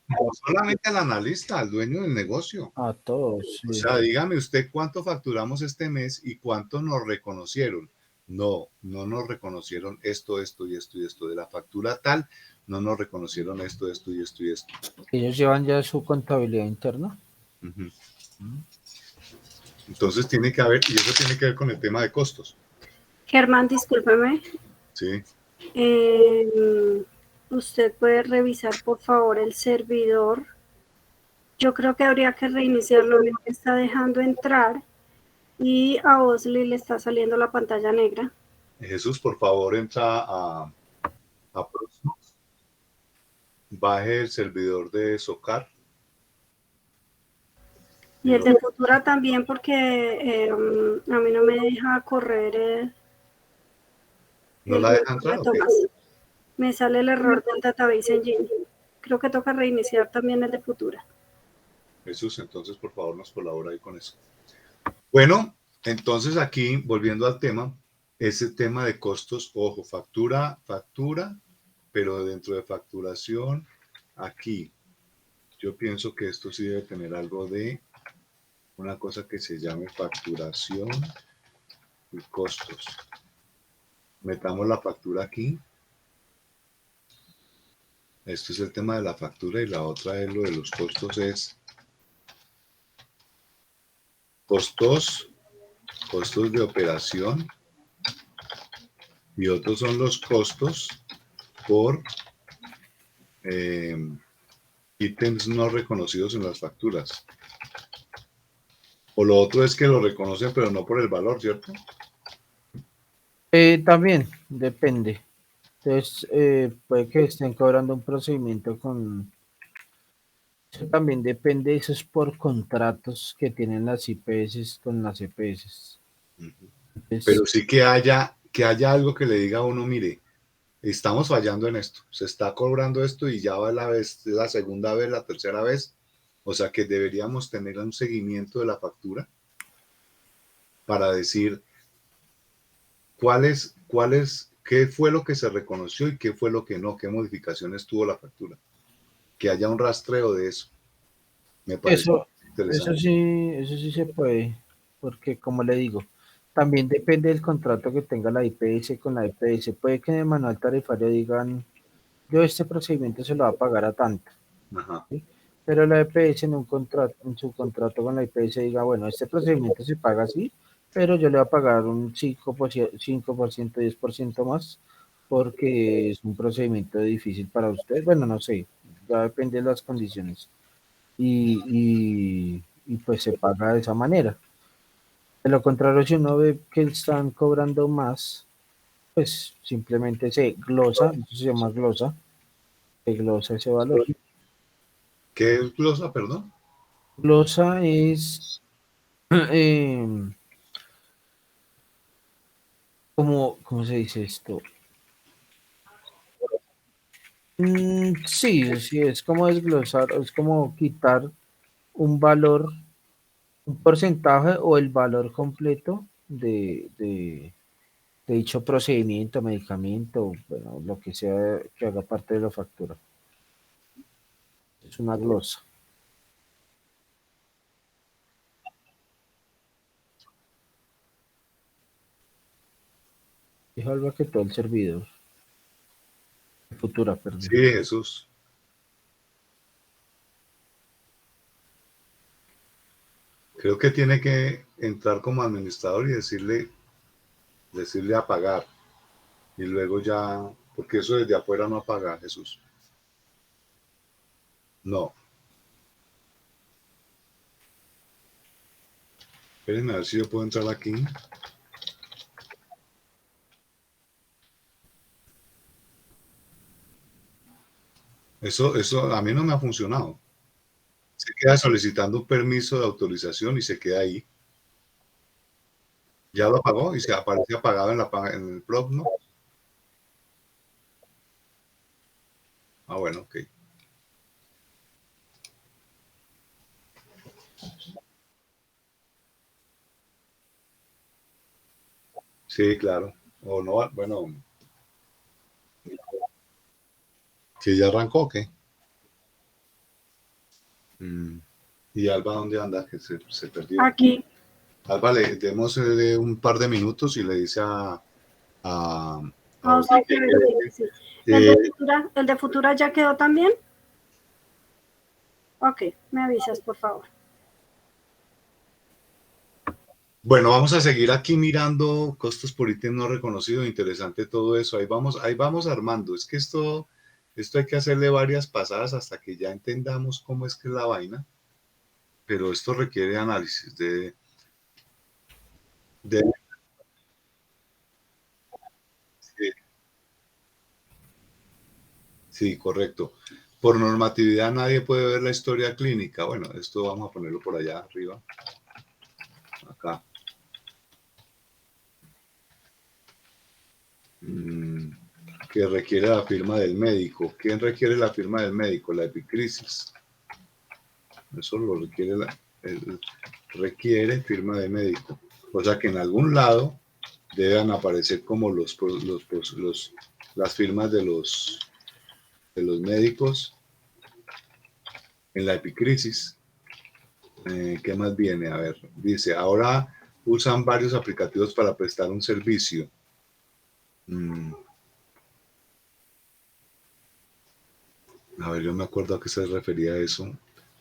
No solamente al analista, al dueño del negocio. A todos. Sí. O sea, dígame usted cuánto facturamos este mes y cuánto nos reconocieron. No nos reconocieron esto y esto. De la factura tal, no nos reconocieron esto y esto. Ellos llevan ya su contabilidad interna. Uh-huh. Entonces tiene que haber, y eso tiene que ver con el tema de costos. Germán, discúlpeme. Sí. Usted puede revisar, por favor, el servidor. Yo creo que habría que reiniciarlo. Me está dejando entrar y a Osli le está saliendo la pantalla negra. Jesús, por favor, entra a Proxmox. Baje el servidor de Socar. Y el de Futura también, porque a mí no me deja correr. ¿No la deja entrar? Okay. Me sale el error del Database Engine. Creo que toca reiniciar también el de Futura. Jesús, entonces por favor nos colabora ahí con eso. Bueno, entonces aquí, volviendo al tema, ese tema de costos, ojo, factura, pero dentro de facturación, aquí, yo pienso que esto sí debe tener algo de una cosa que se llame facturación y costos. Metamos la factura aquí. Esto es el tema de la factura y la otra es lo de los costos, es costos de operación y otros son los costos por ítems no reconocidos en las facturas. O lo otro es que lo reconocen pero no por el valor, ¿cierto? También, depende. Entonces, puede que estén cobrando un procedimiento con... Eso también depende, eso es por contratos que tienen las IPS con las EPS. Entonces, pero sí que haya algo que le diga a uno, mire, estamos fallando en esto, se está cobrando esto y ya va la segunda vez, la tercera vez, o sea que deberíamos tener un seguimiento de la factura para decir qué fue lo que se reconoció y qué fue lo que no, qué modificaciones tuvo la factura. Que haya un rastreo de eso. Me parece interesante. Eso sí se puede, porque como le digo, también depende del contrato que tenga la IPS con la EPS. Puede que en el manual tarifario digan, yo este procedimiento se lo va a pagar a tanto. Ajá. ¿Sí? Pero la EPS en su contrato con la IPS diga, bueno, este procedimiento se paga así, pero yo le voy a pagar un 5%, 10% más, porque es un procedimiento difícil para usted. Bueno, no sé, ya depende de las condiciones. Y pues se paga de esa manera. De lo contrario, si uno ve que están cobrando más, pues simplemente se glosa, eso se llama glosa, se glosa ese valor. ¿Qué es glosa, perdón? Glosa es ¿cómo se dice esto? Sí, sí, es como desglosar, es como quitar un valor, un porcentaje o el valor completo de dicho procedimiento, medicamento, bueno, lo que sea que haga parte de la factura. Es una glosa. Dijo algo que todo el servidor. Futura, perdón. Sí, Jesús. Creo que tiene que entrar como administrador y decirle apagar. Y luego ya, porque eso desde afuera no apaga, Jesús. No. Espérenme a ver si yo puedo entrar aquí. Eso a mí no me ha funcionado. Se queda solicitando un permiso de autorización y se queda ahí. Ya lo apagó y se aparece apagado en el blog, ¿no? Ah, bueno, ok. Sí, claro. O no, bueno, que ya arrancó, ¿o qué? ¿Y Alba dónde anda? Que se perdió. Aquí. Alba, le demos un par de minutos y le dice a No sé qué verifique, sí. ¿El de Futura ya quedó también? Ok, me avisas, por favor. Bueno, vamos a seguir aquí mirando costos por ítem no reconocido. Interesante todo eso. Ahí vamos armando. Es que esto hay que hacerle varias pasadas hasta que ya entendamos cómo es que es la vaina. Pero esto requiere análisis de sí, sí, correcto. Por normatividad nadie puede ver la historia clínica. Bueno, esto vamos a ponerlo por allá arriba. Acá. Que requiere la firma del médico. ¿Quién requiere la firma del médico? La epicrisis. Eso lo requiere firma de médico. O sea que en algún lado deben aparecer como las firmas de los médicos en la epicrisis. ¿Qué más viene? A ver, dice, ahora usan varios aplicativos para prestar un servicio. A ver, yo me acuerdo a qué se refería eso.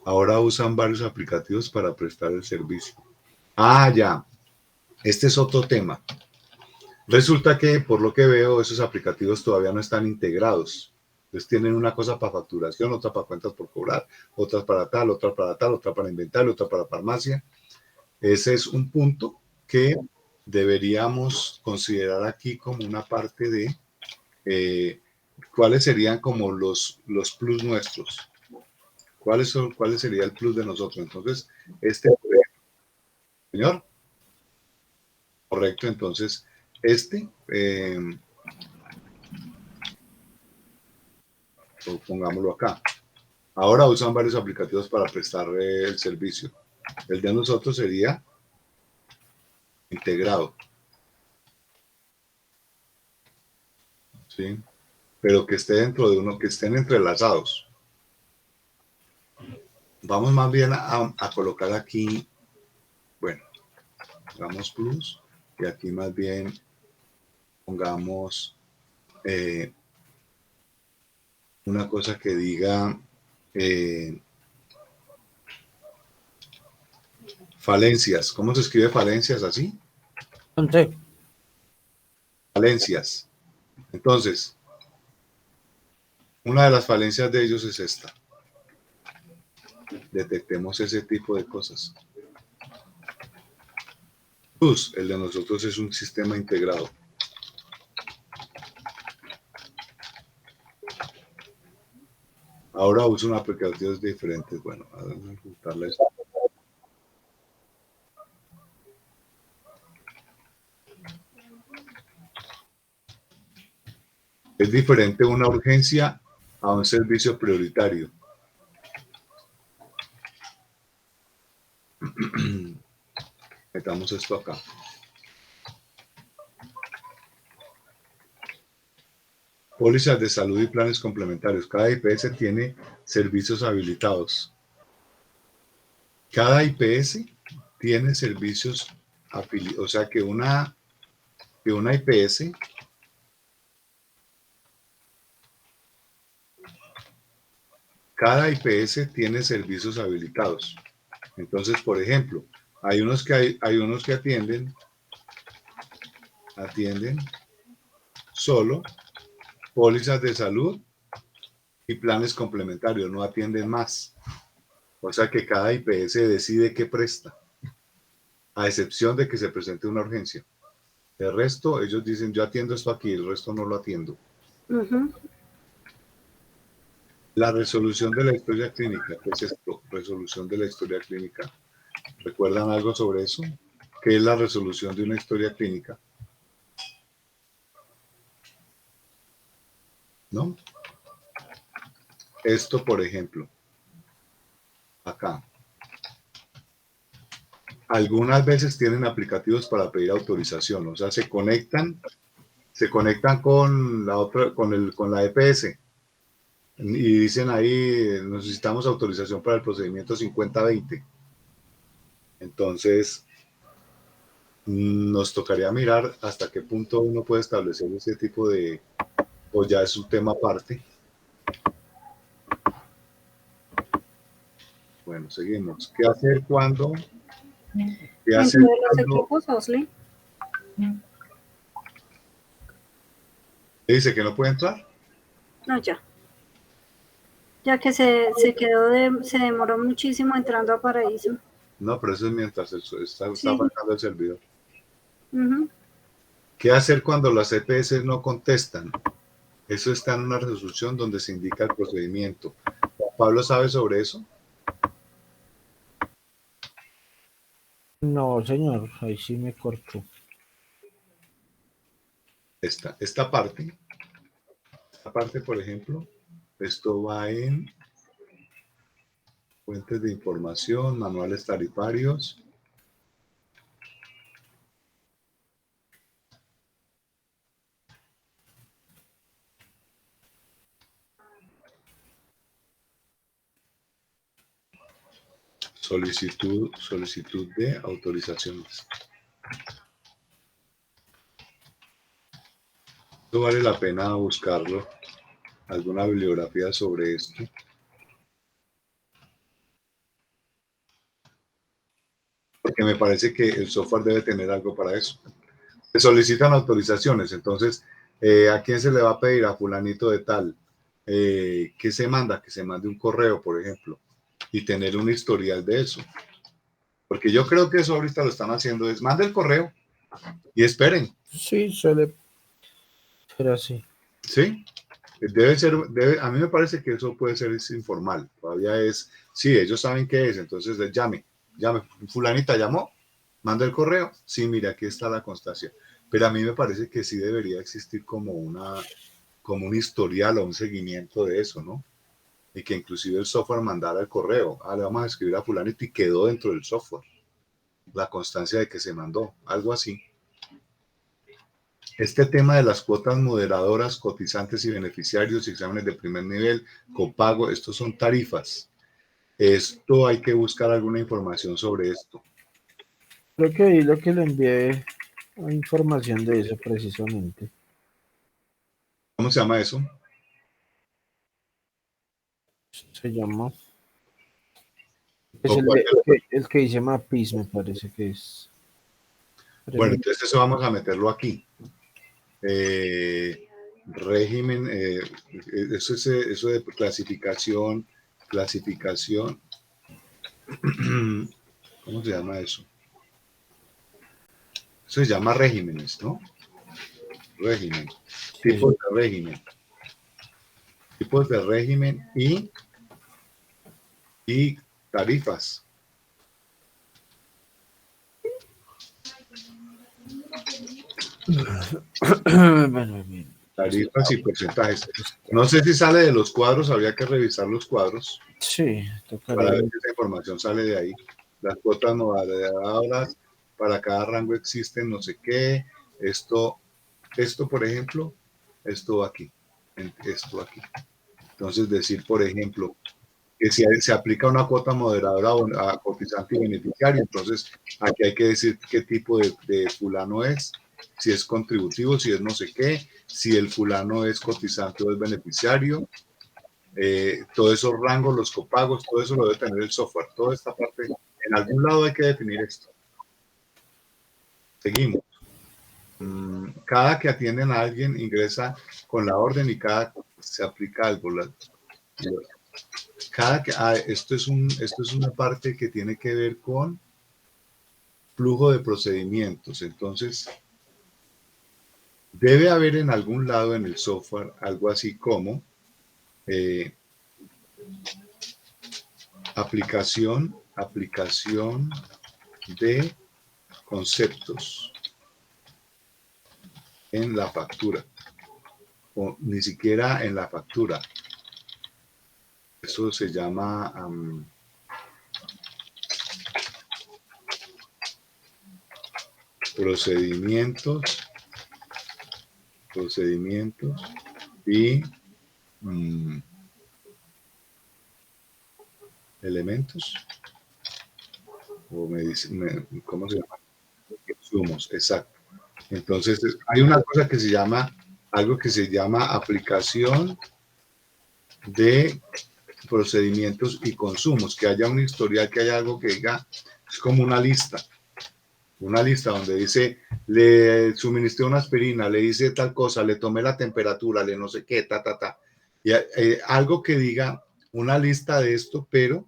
Ahora usan varios aplicativos para prestar el servicio. Ah, ya. Este es otro tema. Resulta que, por lo que veo, esos aplicativos todavía no están integrados. Entonces tienen una cosa para facturación, otra para cuentas por cobrar, otras para tal, otra para tal, otra para inventario, otra para farmacia. Ese es un punto que deberíamos considerar aquí como una parte de cuáles serían como los plus nuestros. ¿Cuáles sería el plus de nosotros? Entonces, señor, correcto, entonces, pongámoslo acá. Ahora usan varios aplicativos para prestar el servicio. El de nosotros sería integrado. ¿Sí? Pero que esté dentro de uno, que estén entrelazados. Vamos más bien a colocar aquí, bueno, pongamos plus y aquí más bien pongamos una cosa que diga falencias. ¿Cómo se escribe falencias así? Sí. Falencias. Entonces, una de las falencias de ellos es esta. Detectemos ese tipo de cosas. Plus, el de nosotros es un sistema integrado. Ahora uso un aplicativo diferente. Bueno, a ajustarle esto. Es diferente una urgencia a un servicio prioritario. Metamos esto acá. Pólizas de salud y planes complementarios. Cada IPS tiene servicios habilitados. Cada IPS tiene servicios afiliados. O sea que una IPS cada IPS tiene servicios habilitados. Entonces, por ejemplo, hay unos que atienden solo pólizas de salud y planes complementarios, no atienden más. O sea que cada IPS decide qué presta, a excepción de que se presente una urgencia. El resto, ellos dicen, yo atiendo esto aquí, el resto no lo atiendo. La resolución de la historia clínica. ¿Qué es esto? Resolución de la historia clínica. ¿Recuerdan algo sobre eso? ¿Qué es la resolución de una historia clínica? ¿No? Esto, por ejemplo, acá. Algunas veces tienen aplicativos para pedir autorización, o sea, se conectan con la otra, con la EPS y dicen ahí, necesitamos autorización para el procedimiento 5020. Entonces, nos tocaría mirar hasta qué punto uno puede establecer ese tipo de, o ya es un tema aparte. Bueno, seguimos. ¿Qué hacer cuando? ¿Qué hacer Dentro de los cuando? equipos OSLI. ¿Dice que no puede entrar? No, ya. Ya que se demoró muchísimo entrando a Paraíso. No, pero eso es mientras está Sí. arrancando el servidor. ¿Qué hacer cuando las EPS no contestan? Eso está en una resolución donde se indica el procedimiento. ¿Pablo sabe sobre eso? No, señor, ahí sí me cortó. Esta parte, por ejemplo, esto va en fuentes de información, manuales tarifarios. Solicitud de autorizaciones. Esto vale la pena buscarlo, alguna bibliografía sobre esto. Porque me parece que el software debe tener algo para eso. Se solicitan autorizaciones, entonces, ¿a quién se le va a pedir? A fulanito de tal. ¿Qué se manda? Que se mande un correo, por ejemplo, y tener un historial de eso. Porque yo creo que eso ahorita lo están haciendo, es manda el correo y esperen. Sí, suele ser así. ¿Sí? A mí me parece que eso puede ser informal. Todavía es, sí, ellos saben qué es, entonces llame, fulanita llamó, manda el correo, sí, mira, aquí está la constancia. Pero a mí me parece que sí debería existir como un historial o un seguimiento de eso, ¿no? Y que inclusive el software mandara el correo, le vamos a escribir a fulanito y quedó dentro del software la constancia de que se mandó, algo así. Este tema de las cuotas moderadoras, cotizantes y beneficiarios, exámenes de primer nivel, copago, estos son tarifas. Esto hay que buscar alguna información sobre esto. Creo que ahí lo que le envié información de eso precisamente. ¿Cómo se llama eso? Se llama. ¿O Es cuál? el que dice Mapis, me parece que es. Bueno, entonces eso vamos a meterlo aquí. Régimen, eso de clasificación, ¿cómo se llama eso? Eso se llama regímenes, ¿no? Régimen, Sí. tipos de régimen y y tarifas. Tarifas y porcentajes. No sé si sale de los cuadros, habría que revisar los cuadros. Sí, para ver si esa información sale de ahí. Las cuotas moderadoras, para cada rango existen no sé qué. Esto, por ejemplo, esto aquí. Entonces, decir, por ejemplo, que si se aplica una cuota moderadora a cotizante y beneficiario, entonces aquí hay que decir qué tipo de fulano es, si es contributivo, si es no sé qué, si el fulano es cotizante o es beneficiario, todos esos rangos, los copagos, todo eso lo debe tener el software, toda esta parte, en algún lado hay que definir esto. Seguimos. Cada que atienden a alguien ingresa con la orden y cada se aplica algo. Esto es una parte que tiene que ver con flujo de procedimientos. Entonces, debe haber en algún lado en el software algo así como aplicación de conceptos en la factura, o ni siquiera en la factura. Eso se llama procedimientos y elementos, o ¿cómo se llama? Insumos, exacto. Entonces, hay una cosa que se llama, algo que se llama aplicación de procedimientos y consumos, que haya un historial, que haya algo que diga, es como una lista donde dice, le suministré una aspirina, le hice tal cosa, le tomé la temperatura, le no sé qué, y algo que diga una lista de esto, pero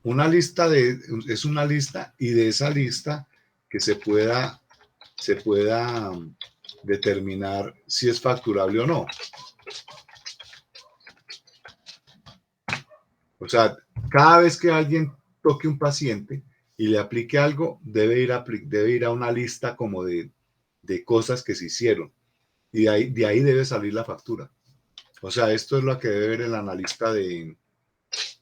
una lista es una lista, y de esa lista que se pueda determinar si es facturable o no. O sea, cada vez que alguien toque un paciente y le aplique algo, debe ir a una lista como de cosas que se hicieron. Y de ahí debe salir la factura. O sea, esto es lo que debe ver el analista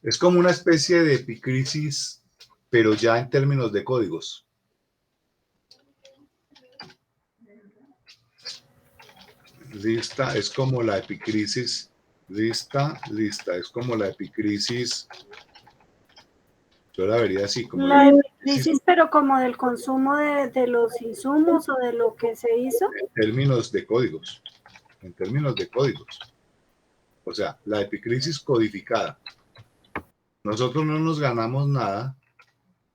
Es como una especie de epicrisis, pero ya en términos de códigos. Lista es como la epicrisis. Lista, es como la epicrisis. Yo la vería así, como la epicrisis, pero como del consumo de los insumos o de lo que se hizo. En términos de códigos. O sea, la epicrisis codificada. Nosotros no nos ganamos nada,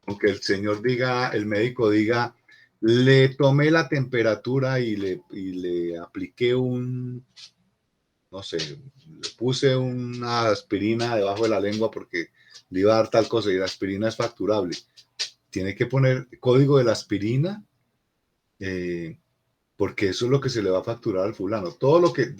aunque el señor diga, el médico diga, le tomé la temperatura y le apliqué no sé, le puse una aspirina debajo de la lengua porque le iba a dar tal cosa y la aspirina es facturable. Tiene que poner código de la aspirina, porque eso es lo que se le va a facturar al fulano. Todo lo que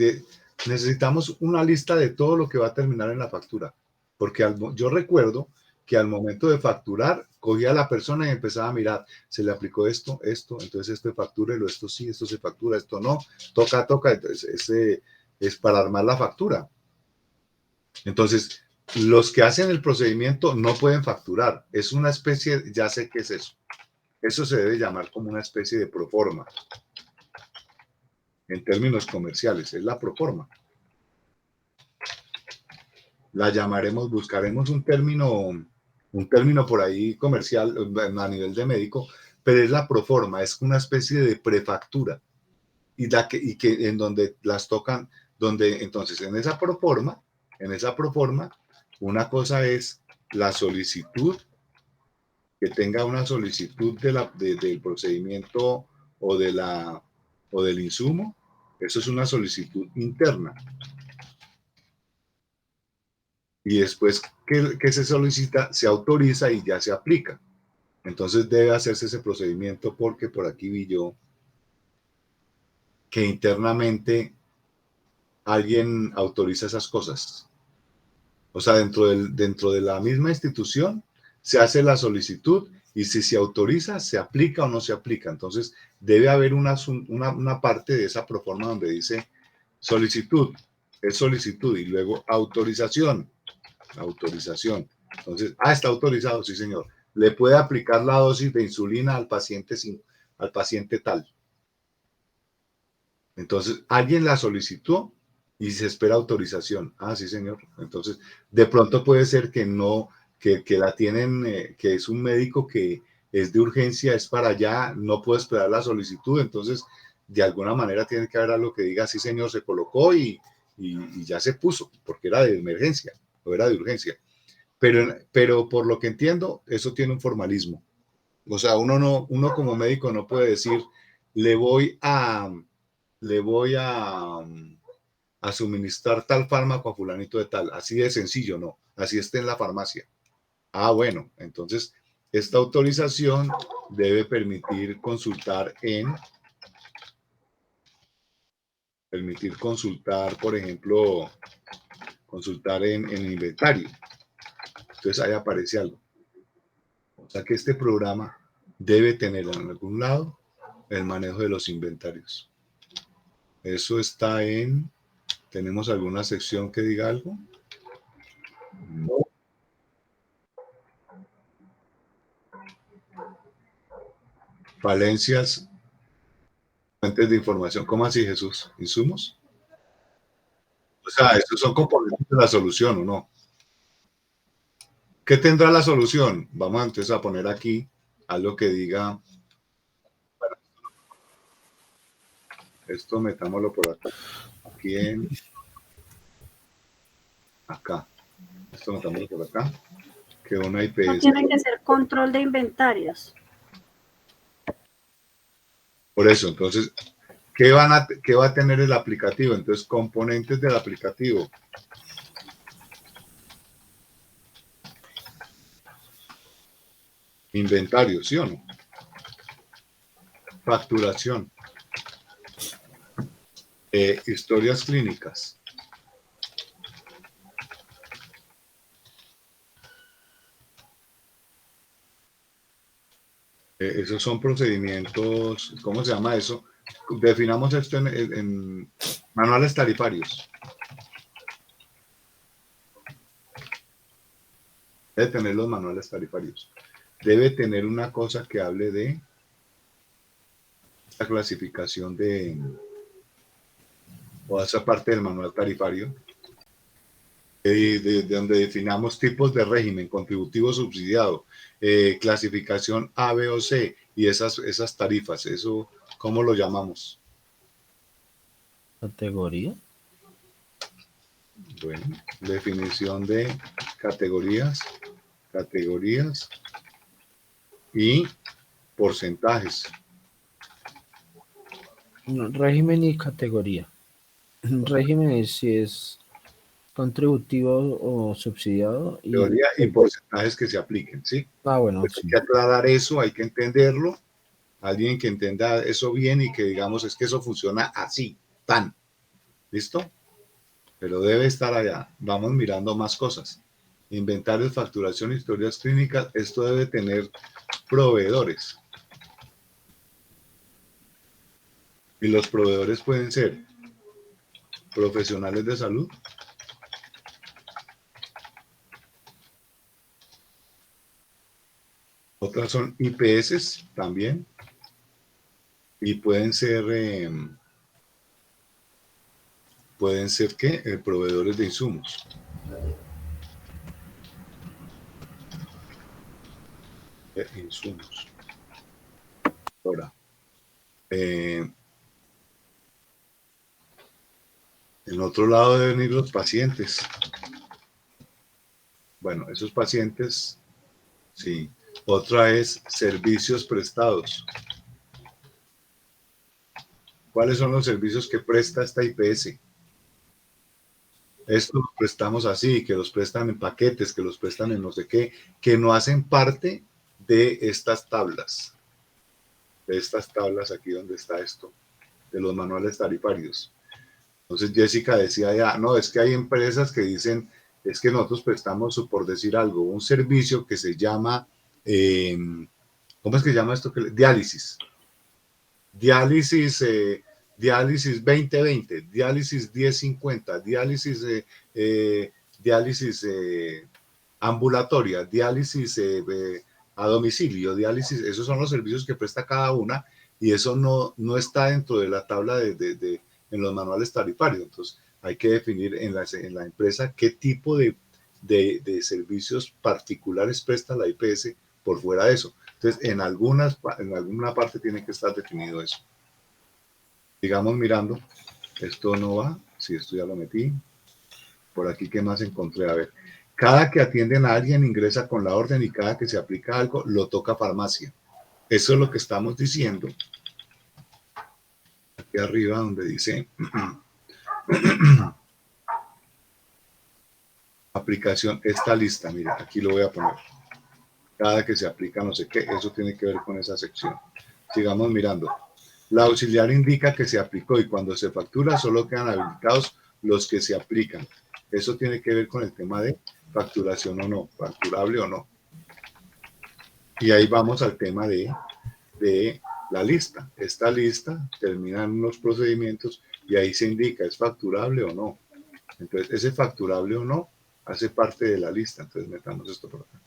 necesitamos una lista de todo lo que va a terminar en la factura, porque yo recuerdo que al momento de facturar cogía a la persona y empezaba a mirar, se le aplicó esto, entonces esto factúrelo, esto sí, esto se factura, esto no, toca, entonces es para armar la factura. Entonces, los que hacen el procedimiento no pueden facturar, es una especie, ya sé qué es eso se debe llamar como una especie de proforma. En términos comerciales, es la proforma. La llamaremos, buscaremos un término por ahí comercial a nivel de médico, pero es la proforma, es una especie de prefactura, y que en donde las tocan, donde entonces en esa proforma, una cosa es la solicitud, que tenga una solicitud del procedimiento o del insumo. Eso es una solicitud interna. Y después que se solicita, se autoriza y ya se aplica. Entonces debe hacerse ese procedimiento, porque por aquí vi yo que internamente alguien autoriza esas cosas. O sea, dentro de la misma institución se hace la solicitud y si se autoriza, se aplica o no se aplica. Entonces, debe haber una parte de esa proforma donde dice solicitud, es solicitud, y luego autorización. Entonces, está autorizado, sí señor. Le puede aplicar la dosis de insulina al paciente tal. Entonces, alguien la solicitó y se espera autorización. Sí señor. Entonces, de pronto puede ser que no, que la tienen, que es un médico que es de urgencia, es para allá, no puede esperar la solicitud. Entonces, de alguna manera tiene que haber algo que diga, sí señor, se colocó y ya se puso, porque era de emergencia o era de urgencia. Pero por lo que entiendo, eso tiene un formalismo. O sea, uno como médico no puede decir, le voy a suministrar tal fármaco a fulanito de tal. Así de sencillo, no. Así está en la farmacia. Bueno, entonces esta autorización debe permitir consultar, por ejemplo, consultar en inventario. Entonces ahí aparece algo. O sea que este programa debe tener en algún lado el manejo de los inventarios. Eso está ¿tenemos alguna sección que diga algo? No. Falencias, fuentes de información. ¿Cómo así, Jesús? ¿Insumos? O sea, estos son componentes de la solución, ¿o no? ¿Qué tendrá la solución? Vamos entonces a poner aquí algo que diga. Bueno, esto metámoslo por acá. Aquí acá. Esto metámoslo por acá. Que una IPS. No tiene que ser control de inventarios. Por eso, entonces, ¿qué va a tener el aplicativo? Entonces, componentes del aplicativo. Inventario, ¿sí o no? Facturación. Historias clínicas. Esos son procedimientos, ¿cómo se llama eso? Definamos esto en manuales tarifarios. Debe tener los manuales tarifarios. Debe tener una cosa que hable de la clasificación o esa parte del manual tarifario, de donde definamos tipos de régimen, contributivo subsidiado, clasificación A, B o C, y esas tarifas, eso, ¿cómo lo llamamos? ¿Categoría? Bueno, definición de categorías y porcentajes. No, régimen y categoría. Régimen es si es contributivo o subsidiado. Categoría y porcentajes que se apliquen, ¿sí? Bueno, Pues sí. hay que aclarar eso, hay que entenderlo. Alguien que entienda eso bien y que digamos es que eso funciona así, tan. ¿Listo? Pero debe estar allá. Vamos mirando más cosas. Inventarios, facturación, historias clínicas. Esto debe tener proveedores. Y los proveedores pueden ser profesionales de salud, otras son IPS también, y pueden ser ¿qué? Proveedores de insumos. Insumos. Ahora, en otro lado deben ir los pacientes. Bueno, esos pacientes, sí. Otra es servicios prestados. ¿Cuáles son los servicios que presta esta IPS? Estos los prestamos así, que los prestan en paquetes, que los prestan en no sé qué, que no hacen parte de estas tablas. De estas tablas aquí donde está esto, de los manuales tarifarios. Entonces Jessica decía ya, no, es que hay empresas que dicen es que nosotros prestamos, por decir algo, un servicio que se llama, ¿cómo es que se llama esto? Diálisis. Diálisis 2020, diálisis 1050, diálisis ambulatoria, diálisis a domicilio, diálisis, esos son los servicios que presta cada una y eso no está dentro de la tabla en los manuales tarifarios. Entonces hay que definir en la empresa qué tipo de servicios particulares presta la IPS por fuera de eso. Entonces, en alguna parte tiene que estar definido eso. Digamos, mirando, esto no va, sí, esto ya lo metí. Por aquí, ¿qué más encontré? A ver, cada que atienden a alguien ingresa con la orden y cada que se aplica algo, lo toca farmacia. Eso es lo que estamos diciendo. Aquí arriba donde dice aplicación, esta lista, mira, aquí lo voy a poner. Cada que se aplica no sé qué, eso tiene que ver con esa sección. Sigamos mirando. La auxiliar indica que se aplicó y cuando se factura solo quedan habilitados los que se aplican. Eso tiene que ver con el tema de facturación o no, facturable o no. Y ahí vamos al tema de la lista. Esta lista termina en unos procedimientos y ahí se indica es facturable o no. Entonces, ese facturable o no hace parte de la lista. Entonces, metamos esto por acá.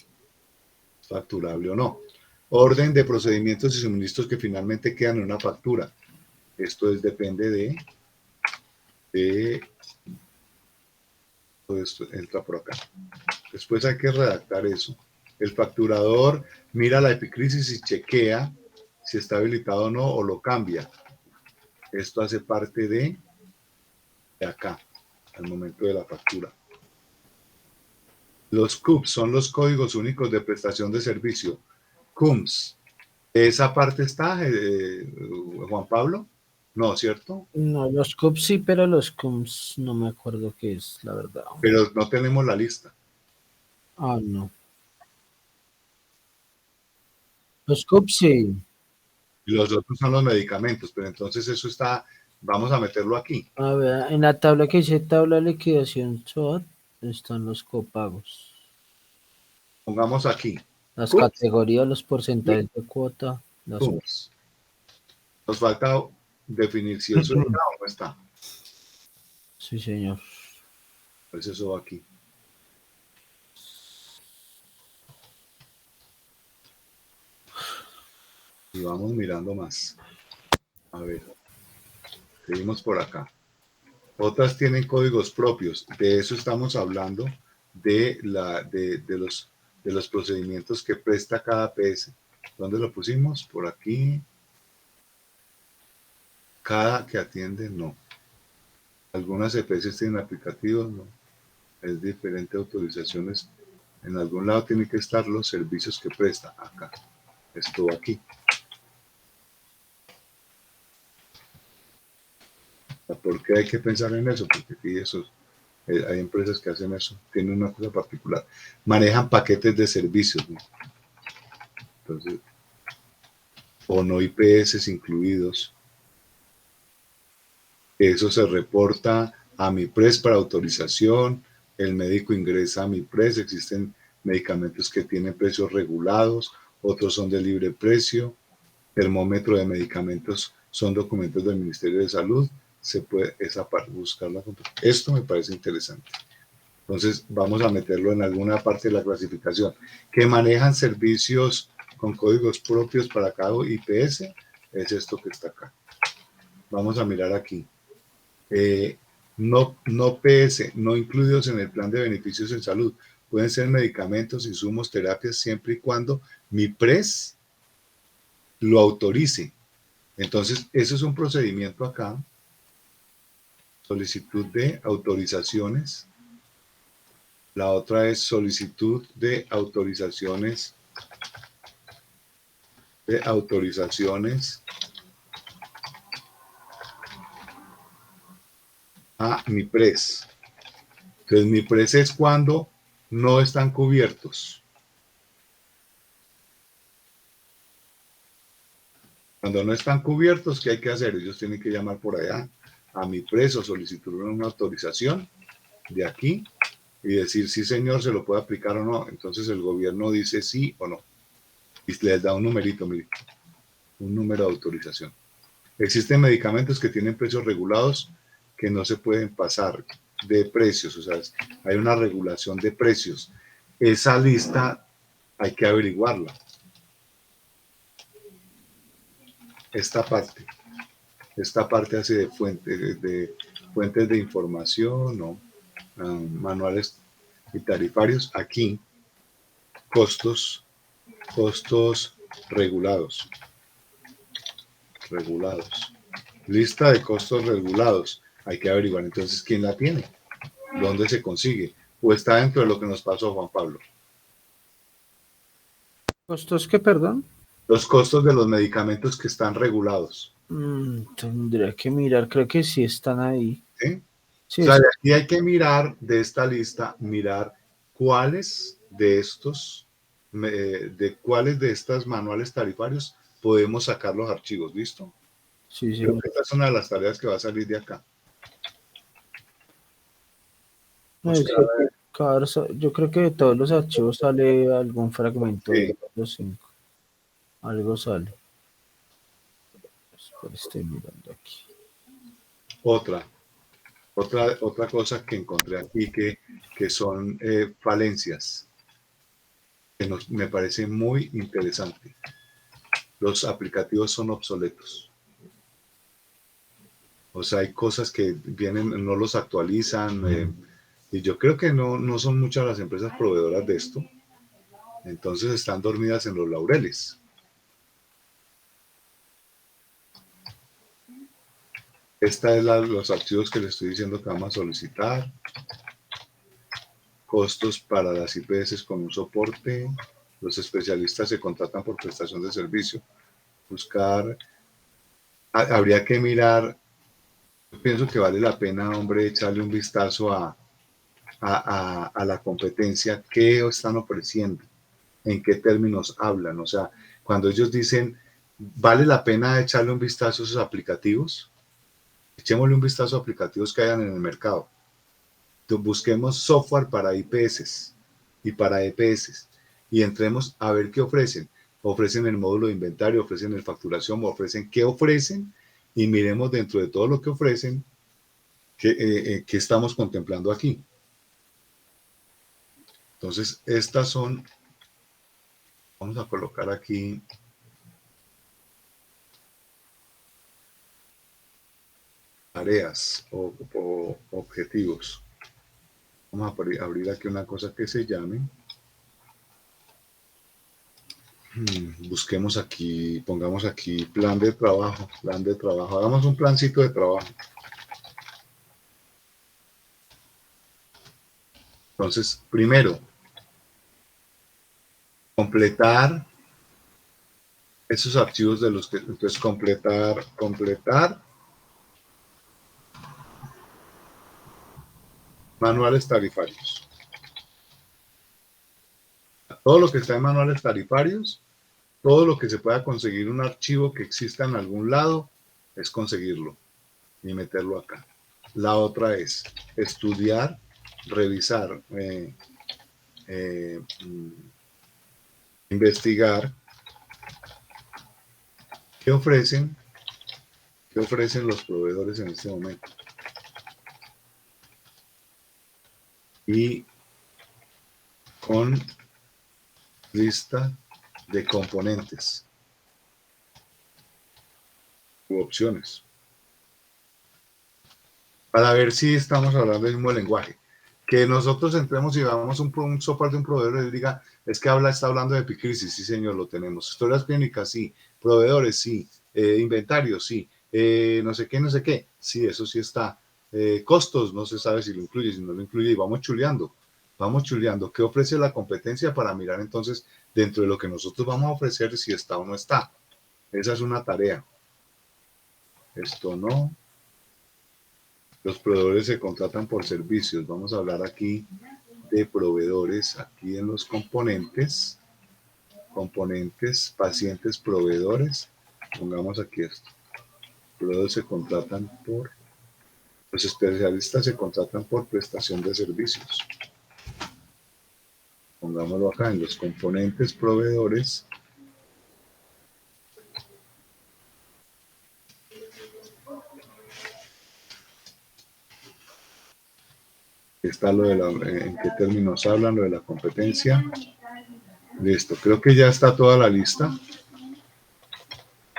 Facturable o no. Orden de procedimientos y suministros que finalmente quedan en una factura. Esto depende de todo esto entra por acá. Después hay que redactar eso. El facturador mira la epicrisis y chequea si está habilitado o no o lo cambia. Esto hace parte de acá, al momento de la factura. Los CUPS son los códigos únicos de prestación de servicio. CUMS. ¿Esa parte está, Juan Pablo? No, ¿cierto? No, los CUPS sí, pero los CUMS no me acuerdo qué es, la verdad. Pero no tenemos la lista. Ah, no. Los CUPS sí. Y los otros son los medicamentos, pero entonces eso está, vamos a meterlo aquí. A ver, en la tabla que dice tabla de liquidación SOAT están los copagos. Pongamos aquí. Las CUPS. categorías, los porcentajes de cuota. Las... CUPS. Nos falta definir si eso está o no está. Sí, señor. Pues eso va aquí. Y vamos mirando más. A ver. Seguimos por acá. Otras tienen códigos propios. De eso estamos hablando de los procedimientos que presta cada PS. ¿Dónde lo pusimos? Por aquí. Cada que atiende, no. Algunas EPS tienen aplicativos, no. Es diferente autorizaciones. En algún lado tienen que estar los servicios que presta. Acá. Esto aquí. ¿Por qué hay que pensar en eso? Porque aquí hay empresas que hacen eso. Tienen una cosa particular. Manejan paquetes de servicios, ¿no? Entonces, o no IPS incluidos. Eso se reporta a MIPRES para autorización, el médico ingresa a MIPRES, existen medicamentos que tienen precios regulados, otros son de libre precio, termómetro de medicamentos son documentos del Ministerio de Salud, se puede esa parte buscarla. Esto me parece interesante. Entonces vamos a meterlo en alguna parte de la clasificación. Que manejan servicios con códigos propios para cada IPS, es esto que está acá. Vamos a mirar aquí. No PS, no incluidos en el plan de beneficios en salud. Pueden ser medicamentos, insumos, terapias, siempre y cuando MIPRES lo autorice. Entonces, eso es un procedimiento acá. Solicitud de autorizaciones. La otra es solicitud de autorizaciones. A MIPRES. Entonces, MIPRES es cuando no están cubiertos. Cuando no están cubiertos, ¿qué hay que hacer? Ellos tienen que llamar por allá a MIPRES o solicitar una autorización de aquí y decir sí señor, se lo puede aplicar o no. Entonces el gobierno dice sí o no y les da un numerito, mire, un número de autorización. Existen medicamentos que tienen precios regulados que no se pueden pasar de precios, o sea, hay una regulación de precios. Esa lista hay que averiguarla. Esta parte hace de fuentes de información, ¿no? Manuales y tarifarios. Aquí, costos regulados. Lista de costos regulados. Hay que averiguar entonces quién la tiene, dónde se consigue, o está dentro de lo que nos pasó, Juan Pablo. ¿Costos qué, perdón? Los costos de los medicamentos que están regulados. Tendría que mirar, creo que sí están ahí. ¿Sí? Sí, O sea, de aquí hay que mirar de esta lista, mirar cuáles de cuáles de estos manuales tarifarios podemos sacar los archivos, ¿listo? sí, Creo que esta es una de las tareas que va a salir de acá. Yo creo que de todos los archivos sale algún fragmento Sí. de los 5. Algo sale. Estoy mirando aquí. Otra cosa que encontré aquí que son falencias, que me parece muy interesante. Los aplicativos son obsoletos. O sea, hay cosas que vienen, no los actualizan, y yo creo que no son muchas las empresas proveedoras de esto. Entonces están dormidas en los laureles. Esta es los archivos que les estoy diciendo que vamos a solicitar. Costos para las IPS con un soporte. Los especialistas se contratan por prestación de servicio. Buscar. Habría que mirar. Yo pienso que vale la pena, hombre, echarle un vistazo a la competencia, qué están ofreciendo, en qué términos hablan. O sea, cuando ellos dicen, vale la pena echarle un vistazo a esos aplicativos, echémosle un vistazo a aplicativos que hayan en el mercado. Entonces, busquemos software para IPS y para EPS y entremos a ver qué ofrecen. Ofrecen el módulo de inventario, ofrecen el facturación, ofrecen qué ofrecen y miremos dentro de todo lo que ofrecen qué estamos contemplando aquí. Entonces, estas son, vamos a colocar aquí tareas o objetivos. Vamos a abrir aquí una cosa que se llame. Busquemos aquí, pongamos aquí plan de trabajo. Hagamos un plancito de trabajo. Entonces, primero, completar esos archivos de los que, entonces completar manuales tarifarios. Todo lo que está en manuales tarifarios, todo lo que se pueda conseguir un archivo que exista en algún lado, es conseguirlo y meterlo acá. La otra es estudiar, revisar, investigar qué ofrecen los proveedores en este momento. Y con lista de componentes u opciones para ver si estamos hablando del mismo lenguaje. Que nosotros entremos y veamos un software de un proveedor y les diga, es que está hablando de epicrisis, sí señor, lo tenemos. Historias clínicas, sí. Proveedores, sí. Inventarios, sí. No sé qué, sí, eso sí está. Costos, no se sabe si lo incluye, si no lo incluye, y vamos chuleando. ¿Qué ofrece la competencia para mirar entonces dentro de lo que nosotros vamos a ofrecer si está o no está? Esa es una tarea. Esto no. Los proveedores se contratan por servicios. Vamos a hablar aquí de proveedores, aquí en los componentes, pacientes, proveedores. Pongamos aquí esto. Proveedores se contratan los especialistas se contratan por prestación de servicios. Pongámoslo acá en los componentes proveedores. Está lo de en qué términos hablan, lo de la competencia. Listo, creo que ya está toda la lista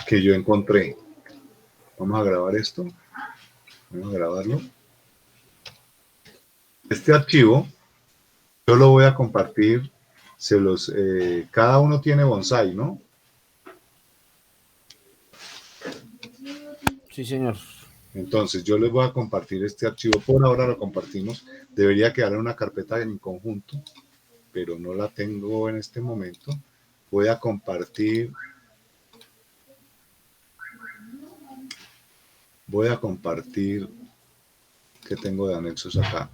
que yo encontré. Vamos a grabar esto. Vamos a grabarlo. Este archivo yo lo voy a compartir. Cada uno tiene bonsai, ¿no? Sí, señor. Entonces yo les voy a compartir este archivo. Por ahora lo compartimos. Debería quedar en una carpeta en conjunto, pero no la tengo en este momento. Voy a compartir. ¿Qué tengo de anexos acá?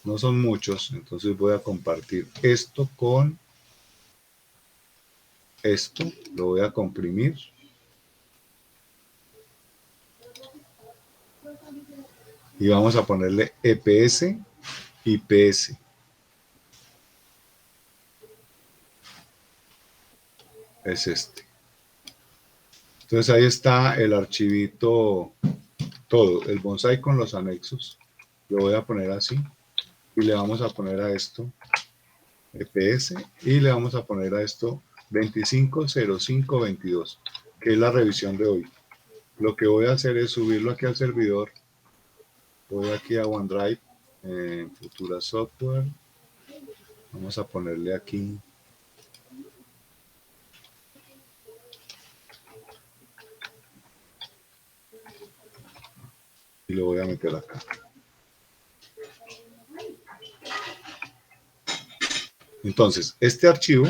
No son muchos, entonces voy a compartir esto con esto. Lo voy a comprimir. Y vamos a ponerle EPS y PS. Es este. Entonces ahí está el archivito, todo, el bonsai con los anexos. Lo voy a poner así. Y le vamos a poner a esto EPS. Y le vamos a poner a esto 250522, que es la revisión de hoy. Lo que voy a hacer es subirlo aquí al servidor. Voy aquí a OneDrive, Futura Software. Vamos a ponerle aquí. Y lo voy a meter acá. Entonces, este archivo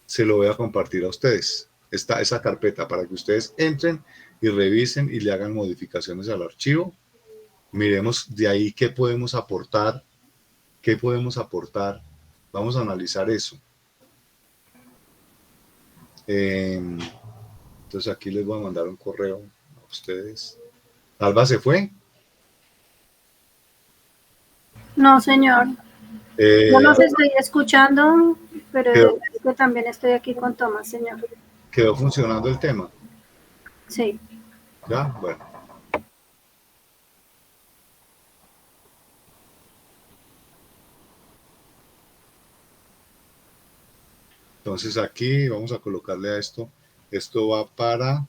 se lo voy a compartir a ustedes. Esa carpeta para que ustedes entren y revisen y le hagan modificaciones al archivo. Miremos de ahí qué podemos aportar. Vamos a analizar eso. Entonces aquí les voy a mandar un correo a ustedes. ¿Alba se fue? No, señor. Yo los estoy escuchando, pero yo también estoy aquí con Tomás, señor. ¿Quedó funcionando el tema? Sí. ¿Ya? Bueno. Entonces aquí vamos a colocarle a esto. Esto va para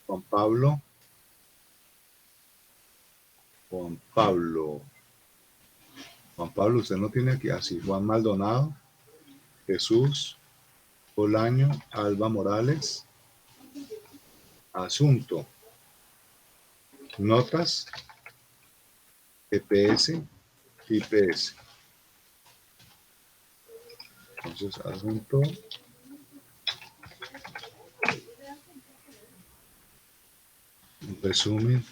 Juan Pablo. Juan Pablo, usted no tiene aquí así. Juan Maldonado, Jesús Bolaño, Alba Morales. Asunto. Notas. EPS, IPS. Entonces, asunto. Resumen.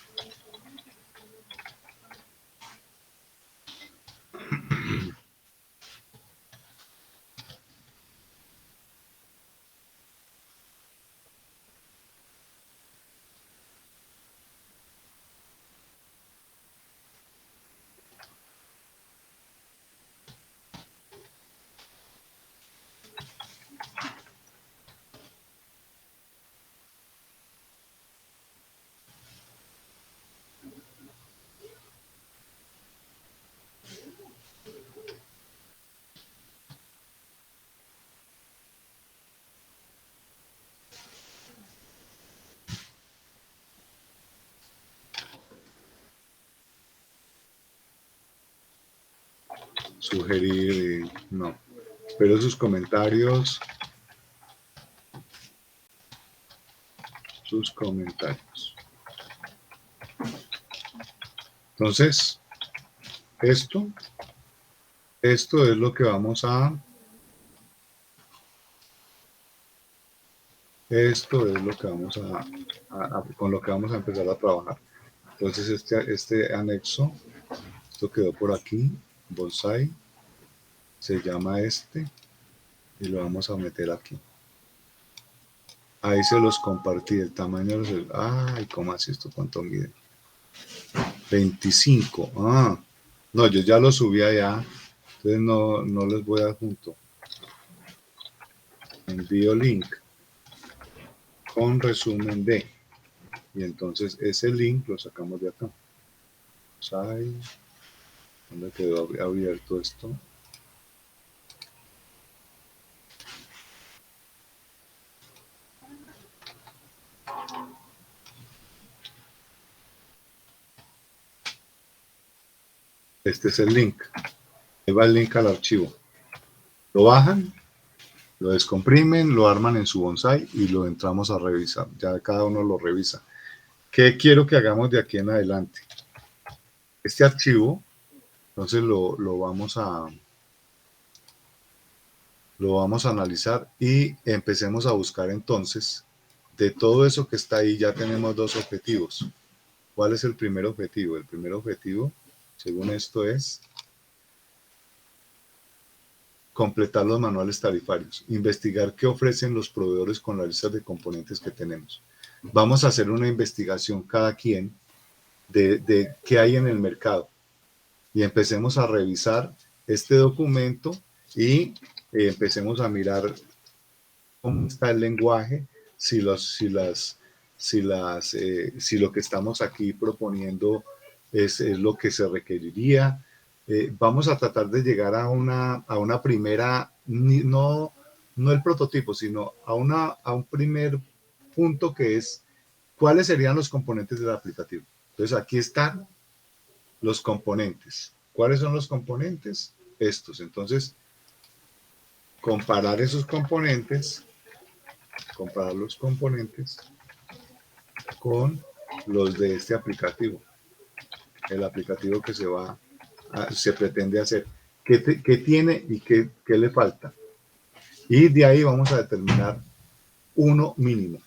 Sugerir, no, pero sus comentarios, entonces esto es lo que vamos a con lo que vamos a empezar a trabajar. Entonces este anexo, esto quedó por aquí, bonsai, se llama este, y lo vamos a meter aquí. Ahí se los compartí, el tamaño de los... Ay, ¿cómo así esto? ¿Cuánto mide? 25. Ah, no, yo ya lo subí allá. Entonces no les voy a adjunto. Envío link con resumen de. Y entonces ese link lo sacamos de acá. ¿Dónde quedó abierto esto? Este es el link. Ahí va el link al archivo. Lo bajan, lo descomprimen, lo arman en su bonsai y lo entramos a revisar. Ya cada uno lo revisa. ¿Qué quiero que hagamos de aquí en adelante? Este archivo, entonces lo vamos a analizar y empecemos a buscar entonces. De todo eso que está ahí ya tenemos dos objetivos. ¿Cuál es el primer objetivo? El primer objetivo, según esto, es completar los manuales tarifarios, investigar qué ofrecen los proveedores con la lista de componentes que tenemos. Vamos a hacer una investigación cada quien de qué hay en el mercado y empecemos a revisar este documento y empecemos a mirar cómo está el lenguaje, si lo que estamos aquí proponiendo es lo que se requeriría. Vamos a tratar de llegar a una primera, no el prototipo, sino a un primer punto que es cuáles serían los componentes del aplicativo. Entonces aquí están los componentes. ¿Cuáles son los componentes? Estos. Entonces, comparar esos componentes, comparar los componentes con los de este aplicativo. El aplicativo que se pretende hacer. ¿Qué tiene y qué le falta? Y de ahí vamos a determinar uno mínimo.